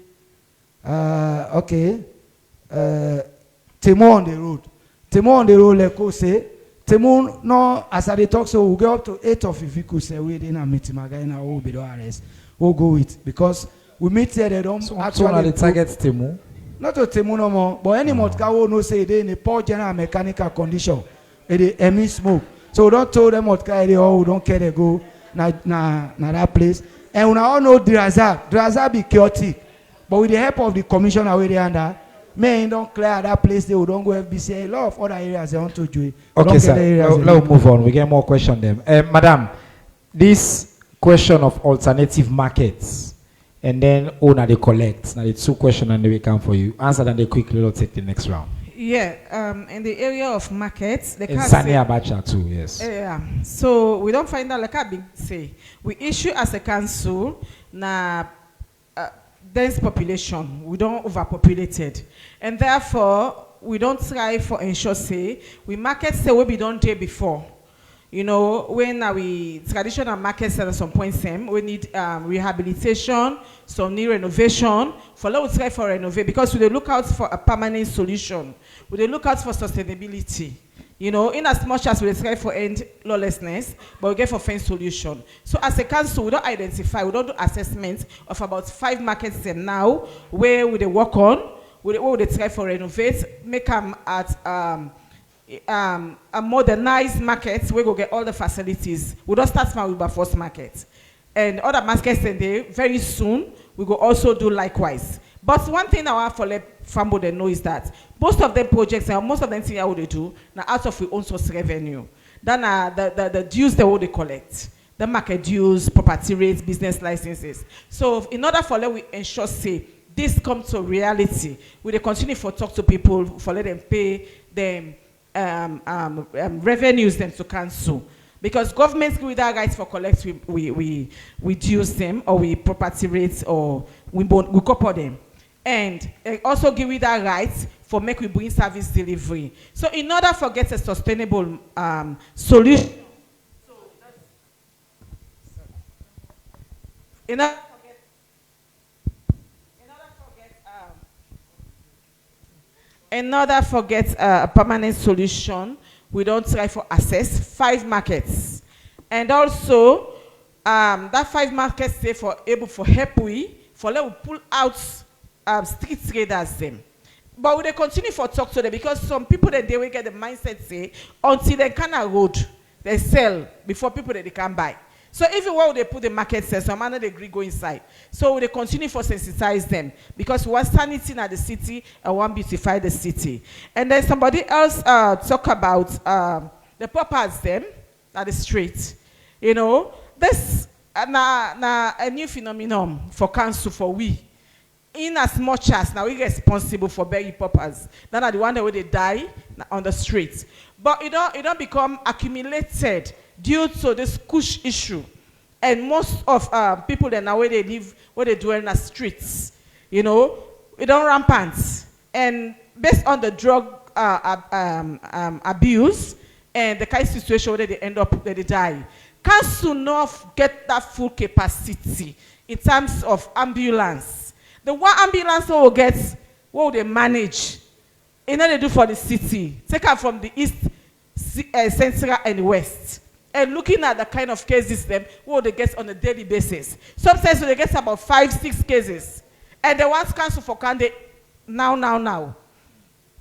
Temo on the road. Temo on the road like go say Temo no as I talk so we'll go up to 8 of vehicles say we didn't meet him again we'll be the arrest. We'll go with because we meet here they don't actually the target Temo. Not to Temo no more, but any motor will no say they in a poor general mechanical condition. They emit smoke. So we don't tell them what they all don't care they go na that place. And we all know Drazab be chaotic. But with the help of the commissioner where they under, men don't clear that place, they will don't go FBC. A lot of other areas they want to do it. Okay, sir. Let's move on. We get more questions then. Madam, this question of alternative markets. And then owner they collect. Now the 2 questions and they will come for you. Answer and they quickly will take the next round. Yeah, in the area of markets, they in can't Sani say, Abacha too, yes. Yeah, so we don't find out like I big say. We issue as a council na dense population. We don't overpopulated, and therefore we don't try for ensure say we market say what we don't do before. You know, when we traditional markets at some point same, we need rehabilitation, some new renovation. For now, we try for renovate because we look out for a permanent solution. We look out for sustainability. You know, in as much as we try for end lawlessness, but we get for find solution. So as a council, we don't identify, we don't do assessments of about 5 markets them now where we work on, where we try for renovate, make them at a modernized market where we get all the facilities. We don't start from with first market. And other markets and they very soon we will also do likewise. But one thing I want for let Fambo they know is that most of them projects and most of them things how they do now out of our own source revenue. Then the dues they will they collect. The market dues, property rates, business licenses. So in order for let we ensure say this comes to reality, we continue for talk to people for let them pay them revenues them to council because governments give that rights for collect we reduce them or we property rates or we couple them and also give we that rights for make we bring service delivery. So in order for get a sustainable solution, in order for get a permanent solution, we don't try for access 5 markets. And also, that 5 markets they for able for help we pull out street traders them. But we they continue for talk to them because some people that they will get the mindset say until they can road, they sell before people that they can buy. So even when they put the market sales, some man they agree go inside. So they continue for sensitize them because we want sanity in the city and want beautify the city. And then somebody else talk about the purpose them at the street. You know, this a new phenomenon for council for we. In as much as now we responsible for burying purpose. Then are the one that where they die on the streets. But it don't become accumulated due to this kush issue. And most of people that now where they live, what they do in the streets, you know, it don't rampant. And based on the drug abuse and the kind of situation where they end up, where they die, council not get that full capacity in terms of ambulance. The one ambulance will get, what will they manage? And then they do for the city. Take her from the east, central and west. And looking at the kind of cases them, what they get on a daily basis. Sometimes they get about 5-6 cases. And they want council for Kande now.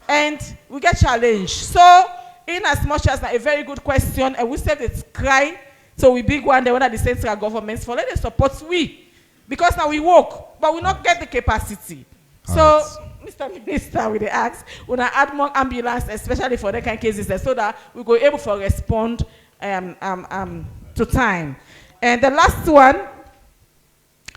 And we get challenged. So, in as much as a very good question, and we said it's crying, so we big one, they want the central governments for let them support we. Because now we work, but we not get the capacity. So, Mr. Minister, we dey ask, when I add more ambulance, especially for that kind of cases, so that we go able to respond to time. And the last one,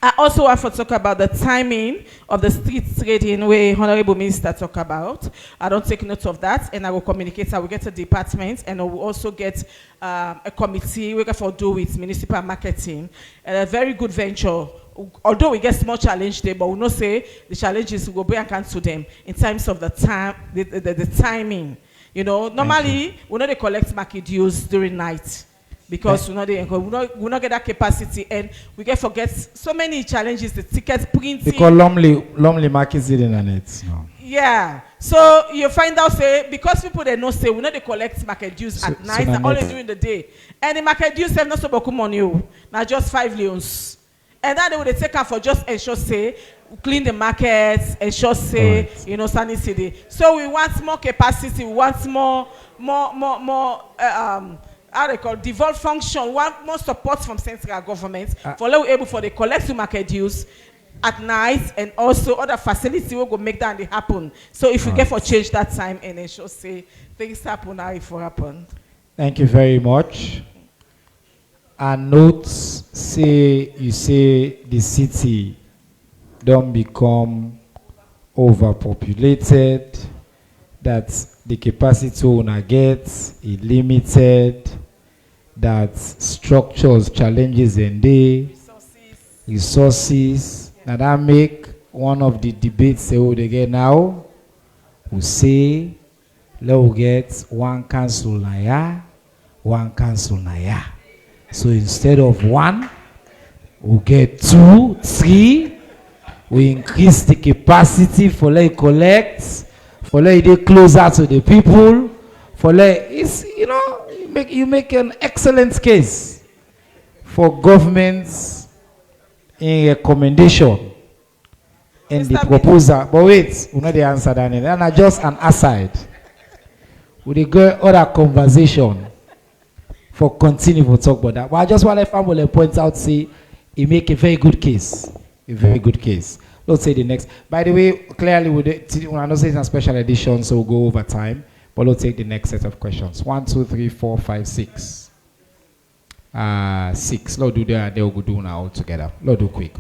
I also want to talk about the timing of the street trading where Honorable Minister talk about. I don't take note of that, and I will communicate. I will get a department, and I will also get a committee we can do with municipal marketing. And a very good venture. Although we get small challenge there, but we know say the challenges will be and to them in terms of the time, the timing. You know, normally we know they collect market dues during night. Because we not get that capacity, and we get forget so many challenges. The ticket printing. Because Lumley markets it in the net. No. Yeah. So you find out say because people they know say we know they collect market dues at night and only during the day, and the market dues have not so much money. Now just 5 leons, and then they would take her for just ensure say clean the markets, ensure say you know sunny city. So we want more capacity. We want more how they call devolved function, want more support from central government for let we able for the collective market dues at night, and also other facilities will go make that happen. So if we get for change that time and ensure say things happen how it will happen. Thank you very much. And notes say you say the city don't become overpopulated, that the capacity owner gets is limited, that structures, challenges and resources. Now that make one of the debates they get now, we say, let's get one council naya, one council naya. So instead of one, we get 2, 3, we increase the capacity for let collect, for let it closer to the people, for let it's you know you make an excellent case for governments in recommendation in the proposal. But wait, we know the answer, Daniel. And just an aside. We go other conversation for continue to talk about that. But I just want to family point out, say, he make a very good case. A very good case. Let's say the next. By the way, clearly, I know it's a special edition, so we'll go over time. But let's take the next set of questions. 1, 2, 3, 4, 5, 6. 6. Let's do that. They'll go do now all together. Let's do quick.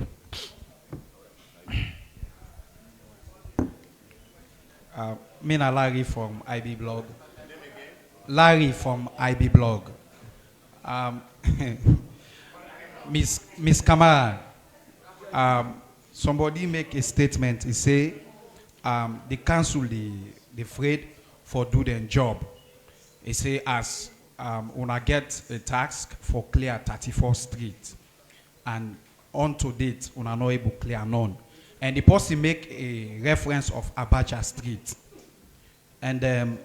Mina Larry from IB Blog. Larry from IB Blog. Miss Kamara, somebody make a statement. He say the council they afraid for do their job. He say as when I get a task for clear 34th Street, and on to date when I not able clear none. And the person make a reference of Abacha Street. And Mr.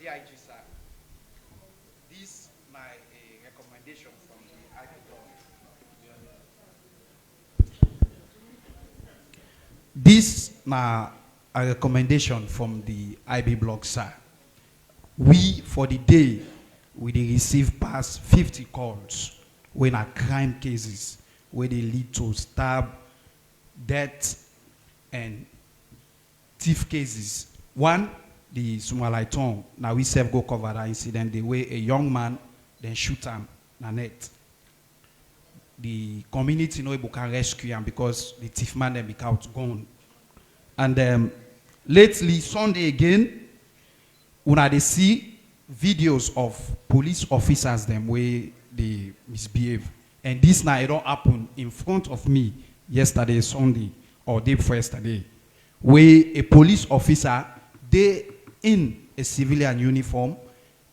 DIG sir, this my recommendation from the IB Blog. This na a recommendation from the IB Blog, sir. We, for the day, we receive past 50 calls when are crime cases where they lead to stab, death, and thief cases. One, the Sumalaiton, now we self go cover that incident, the way a young man then shoot him na net. The community know able can rescue him because the thief man then become gone. And lately, Sunday again, when they see videos of police officers them where they misbehave. And this now it don't happen in front of me yesterday, Sunday, or day before yesterday, where a police officer, they in a civilian uniform,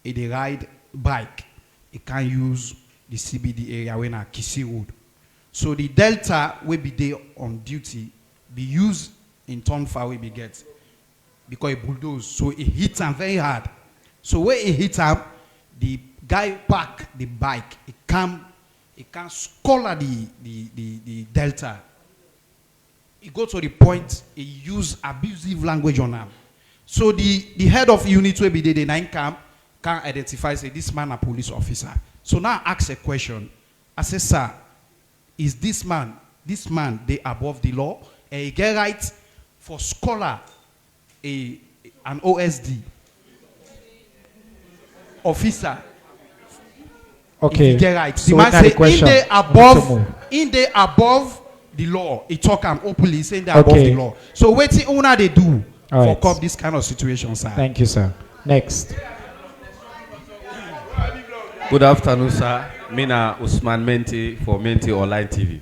they ride bike. They can use the CBD area when a Kisi Road. So the Delta will be there on duty, be used in turn far we be get. Because it bulldoze, so it hits him very hard. So when it hits him, the guy park the bike, it can scholar the Delta. It go to the point, he use abusive language on him. So the head of unit will be there, the 9 camp, can identify, say, this man a police officer. So now I ask a question. I say, sir, is this man, they above the law? And he get right for scholar, an OSD officer. Okay. If you get right. So The man now the say question. in they above the law. He talk am openly saying they above Okay. the law. So wetin una they do All for right. come this kind of situation, sir? Thank you, sir. Next. Good afternoon, sir. Mina Usman Menti for Menti Online TV.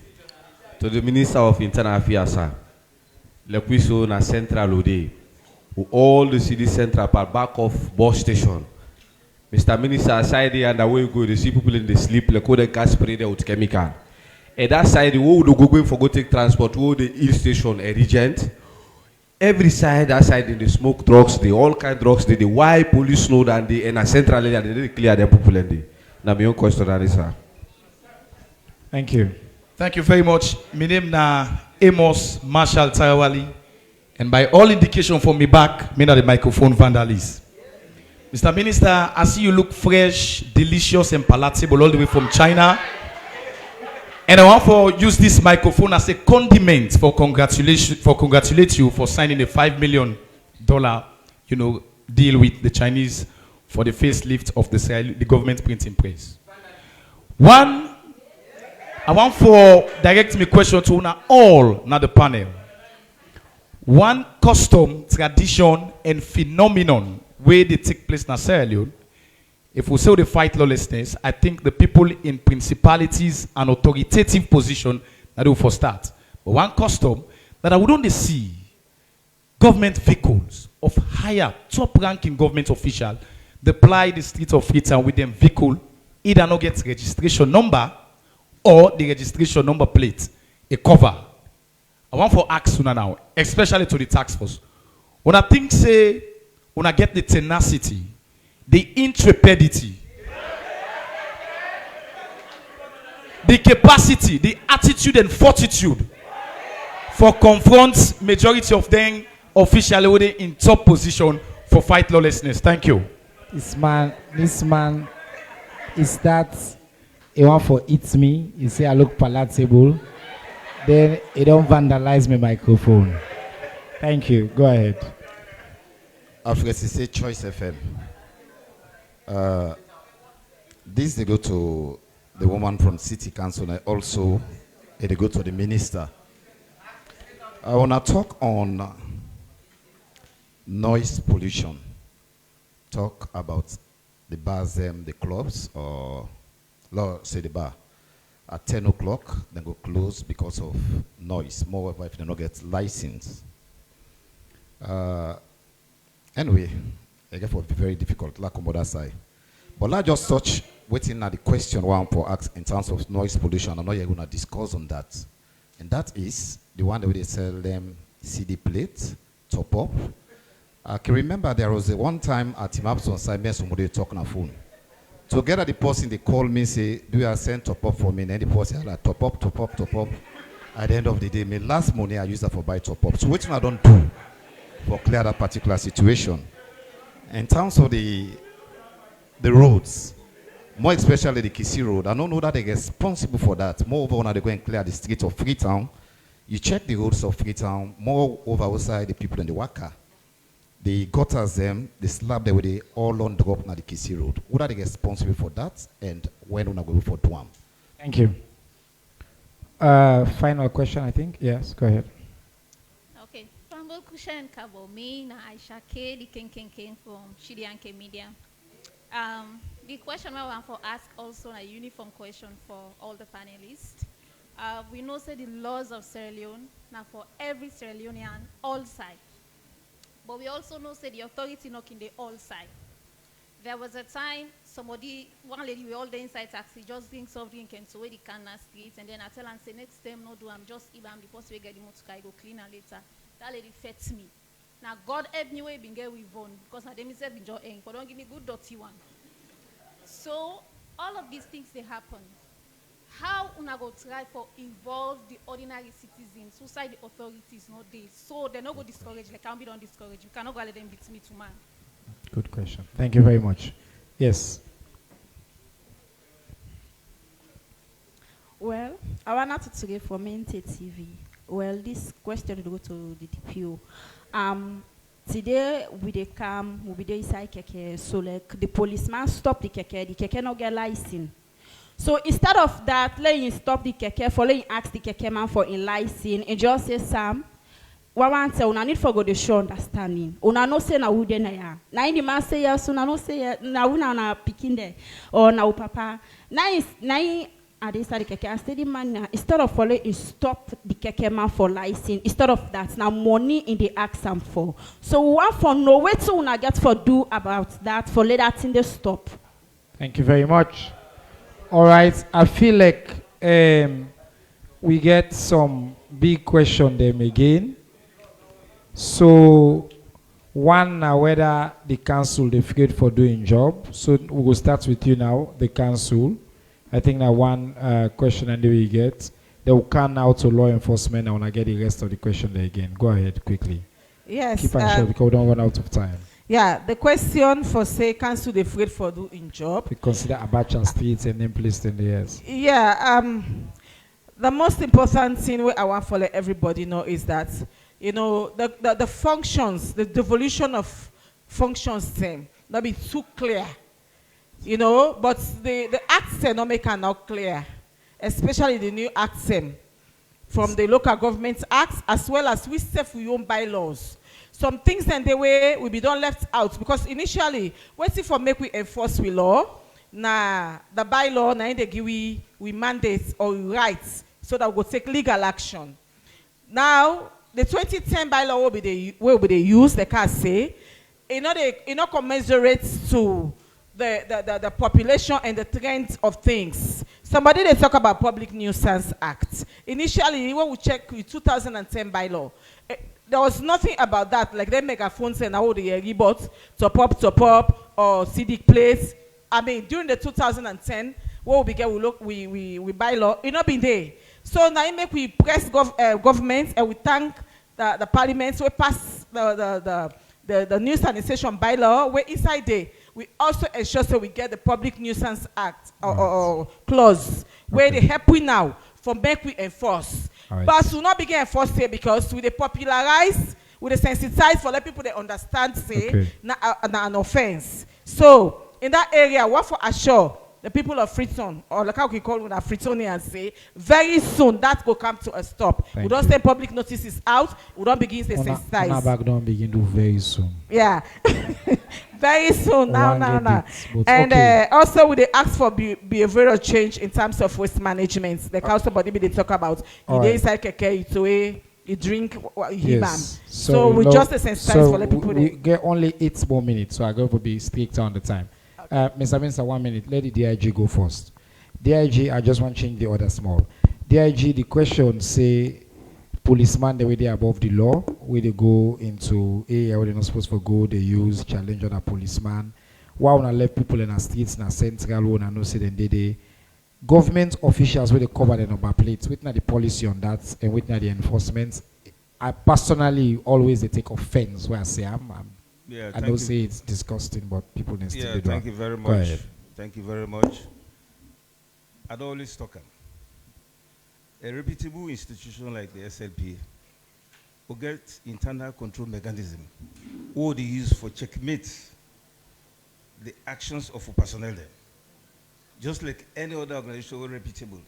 To the Minister of Internal Affairs, sir. Lekwiso na Central Ode. All the city central part back of bus station. Mr. Minister, aside there and the way you go, they see people in the sleep, like the gas spray there with chemical. And that side, who would go going for go take transport, who the hill station, a regent. Every side, that side in the smoke drugs, the all kind drugs, the why police know that they in a central area, they clear their people in the. Now, my own question, sir. Thank you. Thank you very much. My name na Amos Marshall Tarawali. And by all indication from me back, me na the microphone vandalist. Mr. Minister, I see you look fresh, delicious, and palatable all the way from China. And I want to use this microphone as a condiment for congratulate you for signing a $5 million, deal with the Chinese for the facelift of the government printing press. One, I want for direct me question to una all na the panel. One custom, tradition, and phenomenon where they take place in Sierra Leone. If we say they fight lawlessness, I think the people in principalities and authoritative position that will for start. But one custom that I wouldn't see government vehicles of higher top-ranking government official deploy the streets of Freetown with them vehicle either not get registration number or the registration number plate, a cover. I want for ask sooner now, especially to the task force. When I think say, when I get the tenacity, the intrepidity, the capacity, the attitude and fortitude for confront majority of them officially in top position for fight lawlessness. Thank you. This man, is that a one for eats me? You say I look palatable, then it don't vandalize my microphone. Thank you. Go ahead. Africa say Choice FM. This they go to the woman from City Council and also they go to the minister. I want to talk on noise pollution. Talk about the bars, the clubs, or say the bar at 10 o'clock, then go close because of noise. Moreover, if they don't get license. Anyway, I guess it would be very difficult, like on other side. But let's just touch waiting at the question one for ask in terms of noise pollution. I know you're going to discuss on that. And that is the one that they sell them CD plates, top up. I can remember there was a one time at Tim Abson side, me somebody talking on the phone. Together the person they call me say, do you send top up for me? And then the person like top up. At the end of the day, my last money I use that for buy top up. So what I don't do for clear that particular situation. In terms of the roads, more especially the Kisi Road, I don't know that they're responsible for that. Moreover, when they go and clear the streets of Freetown, you check the roads of Freetown, more over outside the people in the Waka. The gutters them, the slab there where they all on drop na the Kisi Road. Who are they responsible for that and when we go for Tuam? Thank you. Final question, I think. Yes, go ahead. Okay. From Kushan Kabo, me na Aisha K, the King from Shidianke Media. The question I want to ask also a uniform question for all the panelists. We know say the laws of Sierra Leone now for every Sierra Leonean all side. But we also know say the authority knocking the all side. There was a time one lady we all the inside taxi just drink soft drink and so where the Canna streets and then I tell and say next time no do I'm just even the person we get the motor go clean her later. That lady fets me. Now God help me way been get with Von because I didn't say enjoy but don't give me good dirty one. So all of these things they happen. How una go try for involve the ordinary citizens, suicide the authorities not there. So they're not go discourage, like can't be don't discourage. You cannot go let them beat me to man. Good question. Thank you very much. Yes. Well, I wanted to today for Mente TV. Well, this question will go to the DPO. Today, we dey come, we be dey inside keke, so like the policeman stop the keke no get license. So instead of that, let him stop the keke, for let him ask the keke man for a license, and just say, Sam, what want say, una need for go the show understanding. Una no say na who dey na ya. Na in the man say yes, una no say yes, na una na pikin there, or na u papa. Na at the inside the keke, and steady man, instead of following, he stop the keke man for license. Instead of that, now money in the ask am for. So we want for no way to una get for do about that, for let that thing they stop. Thank you very much. All right, I feel like we get some big question them again. So one now whether the council they figured for doing job. So we will start with you now, the council. I think that one question and we get. They will come now to law enforcement. I want to get the rest of the question there again. Go ahead quickly. Yes. Keep on short because we don't run out of time. Yeah, the question for say council they afraid for doing job. We consider Abacha streets and then placed in the years. Yeah, the most important thing I want to let everybody know is that, you know, the functions, the devolution of functions thing, not be too clear. You know, but the acts no make are not clear, especially the new acts from the local government acts as well as we self we own bylaws. Some things and the way will be done left out because initially, waiting for make we enforce we law, na the bylaw na they give we mandates or rights so that we will take legal action. Now the 2010 bylaw will be the use, they can say, you know commensurate to the population and the trends of things. Somebody they talk about Public Nuisance Act. Initially, when we check with 2010 bylaw, there was nothing about that. Like they megaphones and all the rebots, top up, or CD plates. I mean, during the 2010, what we get, we bylaw, it not been there. So now it make we press government and we thank the parliament. So we pass the new sanitation bylaw. Where inside there, we also ensure that we get the Public Nuisance Act or clause where they help we now for make we enforce. Right. But we will not begin enforce here because we they popularize, we they sensitize for let people they understand say na an offense. So in that area, what for assure the people of Freetown, or like how we call it Freetonians say, very soon that will come to a stop. We don't say public notices out, we don't begin to sensitize. Now back don't begin to very soon. Yeah. Very soon, now. And also we they ask for behavioral change in terms of waste management. The council body they talk about. You inside keke, you drink, you yes. So we just sensitize for the people. We get only 8 more minutes, so I go to be strict on the time. Mr. Minister, 1 minute. Let the DIG go first. DIG, I just want to change the order small. DIG, the question say, policeman, the way they above the law, where they go into area where they're not supposed to go, they use challenge on a policeman. Why when I left people in the streets, in the central, when I know say then they government officials where they cover the number plates, within the policy on that and within the enforcement. I personally always they take offense where I say yeah, I don't say it's disgusting, but people need to do that. Thank you very much. Thank you very much. I don't always talk. A reputable institution like the SLP will get internal control mechanism who they use for checkmate the actions of personnel there. Just like any other organization will reputable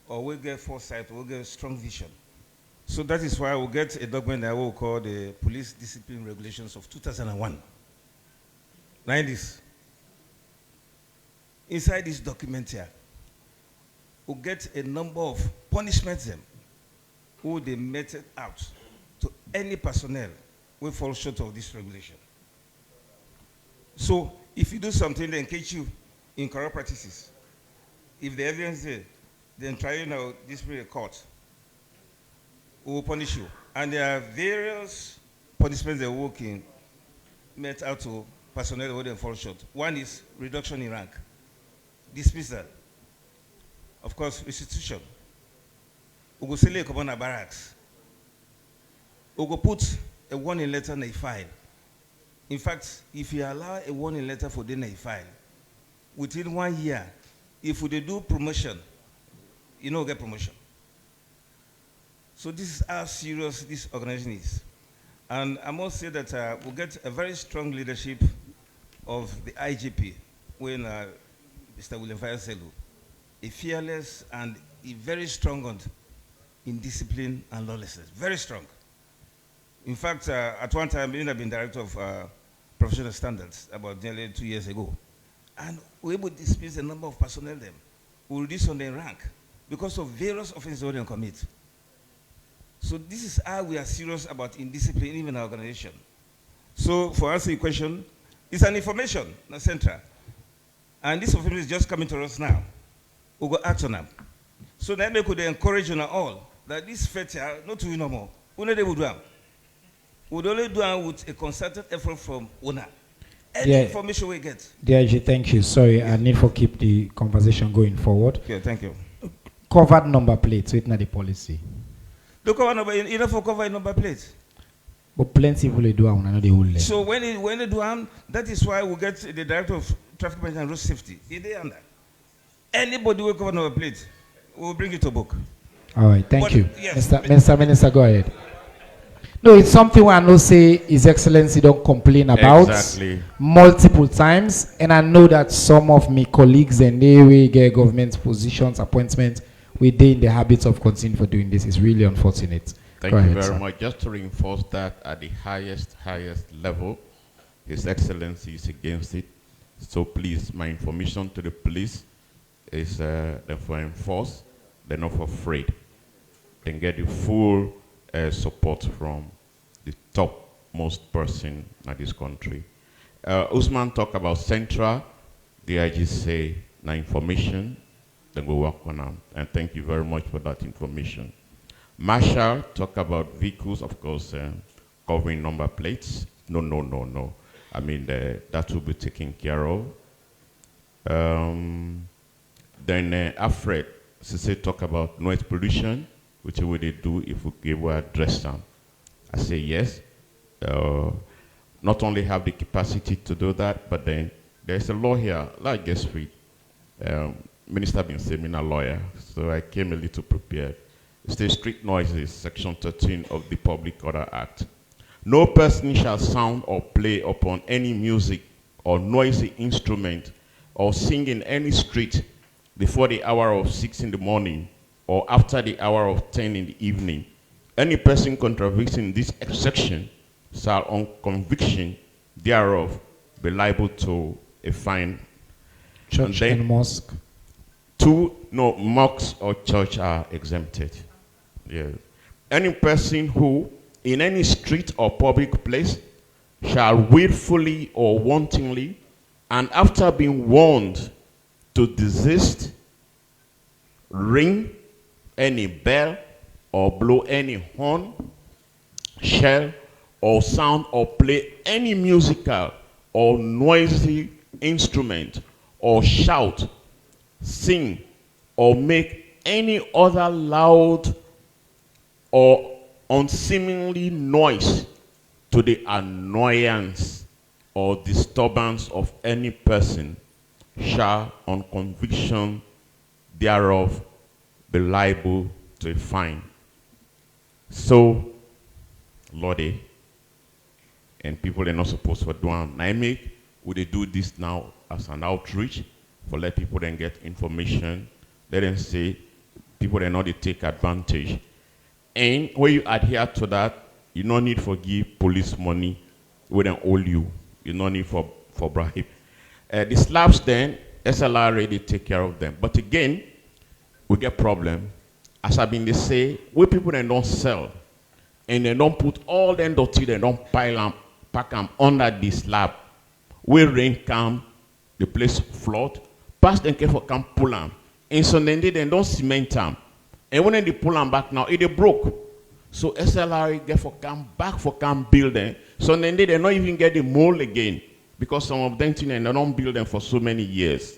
or will get foresight, will get strong vision. So that is why we'll get a document that we'll call the Police Discipline Regulations of 2001. Like this. Inside this document here, we'll get a number of punishments them who they meted out to any personnel who fall short of this regulation. So if you do something, they engage you in corrupt practices. If the evidence is there, then tribunal discipline a court will punish you. And there are various punishments that work in met out to personnel who they fall short. One is reduction in rank, dismissal, of course, restitution. We go sell a barracks. We go put a warning letter in a file. In fact, if you allow a warning letter for the file, within 1 year, if we do promotion, you know, get promotion. So this is how serious this organization is. And I must say that we'll get a very strong leadership of the IGP when Mr. William Fayaselu, a fearless and a very strong on indiscipline and lawlessness, very strong. In fact, at one time, I've been director of professional standards about nearly 2 years ago. And we able to dismiss the number of personnel them. We reduce on their rank because of various offenses they commit. So this is how we are serious about indiscipline even in our organization. So for answer your question, it's an information, not central. And this information is just coming to us now. We'll go act on them. So then we could encourage you all that this fete, not to you no more. We know they would do them. We would only do them with a concerted effort from owner. Any information we get. DIG, thank you. Sorry, I need to keep the conversation going forward. Okay, thank you. Covered number plates, it's not the policy. The cover number, you know, for cover number plates. But plenty of people do and not the whole length. So when they do them, that is why we get the director of traffic management and road safety. Is they under? Anybody will cover number plate, we'll bring it to book. All right, thank you. Yes, Mr. Minister, go ahead. No, it's something I know say His Excellency don't complain about multiple times, and I know that some of my colleagues and they will get government positions, appointments, we in the habits of continuing for doing this. It's really unfortunate. Thank you very much. Just to reinforce that at the highest level, His Excellency is against it. So please, my information to the police is for enforce, they're not afraid. They get the full support from the topmost person in this country. Usman talked about Central. The IG say, na information, then go work on them. And thank you very much for that information. Marshall talked about vehicles, of course, covering number plates. No. I mean, that will be taken care of. Then Alfred, Sisse talk about noise pollution, which would they do if we were address them. I say yes. Not only have the capacity to do that, but then there's a law here, like guess read. Minister been saying I'm a lawyer, so I came a little prepared. It says street noises, section 13 of the Public Order Act. No person shall sound or play upon any music or noisy instrument or sing in any street before the hour of 6 in the morning or after the hour of 10 in the evening. Any person contravening this section shall on conviction thereof be liable to a fine. Church and mosque. Mosques or church are exempted. Yeah. Any person who in any street or public place shall willfully or wantonly and after being warned to desist, ring any bell or blow any horn, shell or sound or play any musical or noisy instrument or shout, sing or make any other loud or unseemly noise to the annoyance or disturbance of any person shall on conviction thereof be liable to a fine. So, Lordy, and people are not supposed to do it. I make, would they do this now as an outreach for let people then get information, let them say people are not to take advantage. And when you adhere to that, you no need for give police money when they owe you. You no need for bribe. The slabs then, SLR already take care of them. But again, we get problem. As I've been they say, we people then don't sell. And they don't put all them dirty, they don't pile them, pack them under the slab. We rain come, the place flood, pass them careful come pull them. And so then they don't cement them. And when they pull them back now, it broke. So SLR get for come back for come build them. So then they not even get the mold again. Because some of them they don't build them for so many years.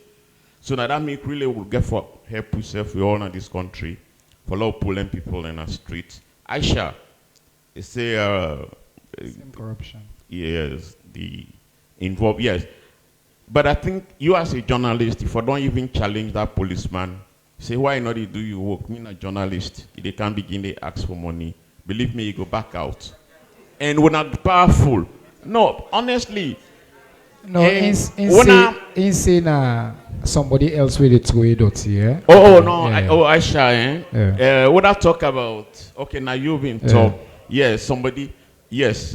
So that make really will get for help yourself we all in this country. For lot of pulling people in the streets. Aisha, they say corruption. Yes, the involved, yes. But I think you as a journalist, if you don't even challenge that policeman Say, why not you do your work? Me, a journalist. If they can't begin, they ask for money. Believe me, you go back out. And we're not powerful. No, honestly. No, in saying somebody else will throw it out here. Oh, no, Yeah. Aisha, eh? Yeah. What I talk about, okay, now you've been talk. Yes, somebody, yes.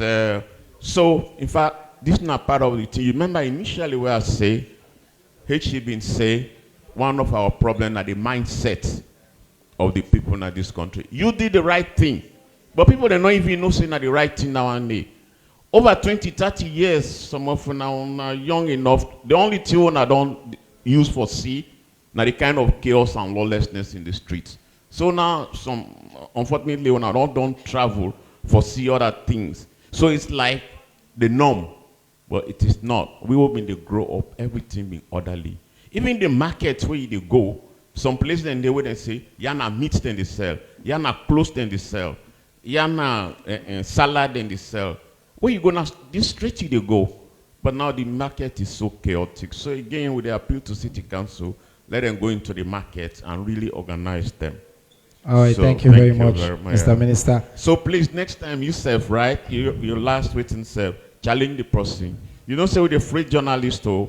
So, in fact, this is not part of the thing. You remember initially where I say, H.E. been say, one of our problems are the mindset of the people in this country. You did the right thing, but people they not even know saying the right thing now and then. Over 20, 30 years, some of them are young enough. The only thing I don't use for see now the kind of chaos and lawlessness in the streets. So now, unfortunately, when I don't travel for see other things. So it's like the norm, but it is not. We will be the grow up, everything being orderly. Even the markets where they go, some places and they would say, yana meat then they sell, yana clothes then they sell, yana salad then they sell. Where you go now, this straight they go. But now the market is so chaotic. So again, with the appeal to City Council, let them go into the market and really organize them. All right, So, thank you very much, Mr. Minister. So please, next time you self, right, your last written self, challenge the person. You don't say with a free journalist, oh.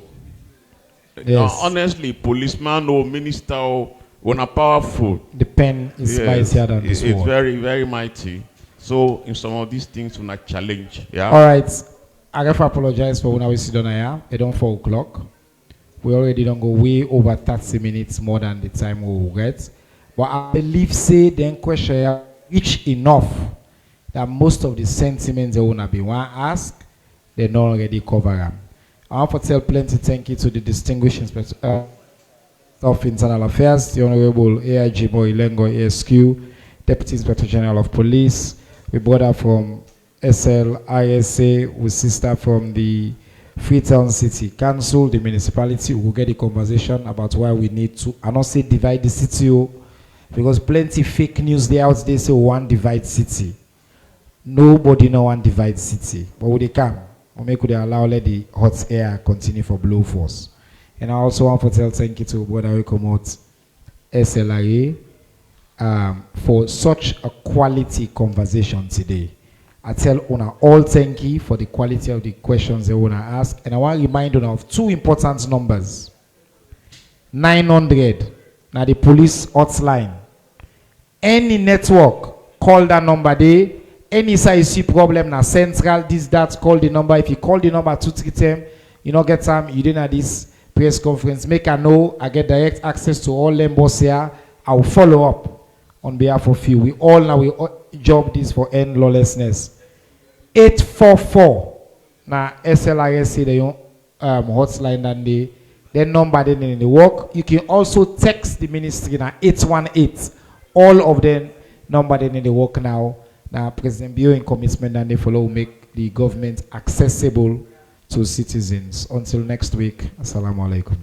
Yes. Honestly, policeman or minister or when are powerful. The pen is mightier than the sword. It's very, very mighty. So in some of these things, we not challenge. Yeah. All right. I have to apologize for when I sit down here. It's on 4 o'clock. We already don't go way over 30 minutes more than the time we will get. But I believe say then question rich enough that most of the sentiments they wanna be want ask, they not already cover them. I want to tell plenty thank you to the distinguished Inspector of Internal Affairs, the Honorable AIG Moilengo ASQ, Deputy Inspector General of Police. We brother from SLISA, with sister from the Freetown City Council, the municipality. We will get a conversation about why we need to, I not say divide the city, because plenty fake news there out there say one divide city. Nobody know one divide city. But when they come, we make they allow let the hot air continue for blow force. And I also want to tell thank you to brother we come out SLIA for such a quality conversation today. I tell Una all thank you for the quality of the questions they want to ask. And I want to remind Una of 2 important numbers. 900, now the police hotline. Any network, call that number there. Any size problem, now central, this, that, call the number. If you call the number 2-3 times, you don't get time, you didn't have this press conference. Make a know, I get direct access to all members here. I will follow up on behalf of you. We all now we job this for end lawlessness. 844 now SLISC the hotline and the number then in the work. You can also text the ministry now 818. All of them number then in the work now. Now President Bio in commitment and they follow make the government accessible to citizens. Until next week, assalamu alaikum.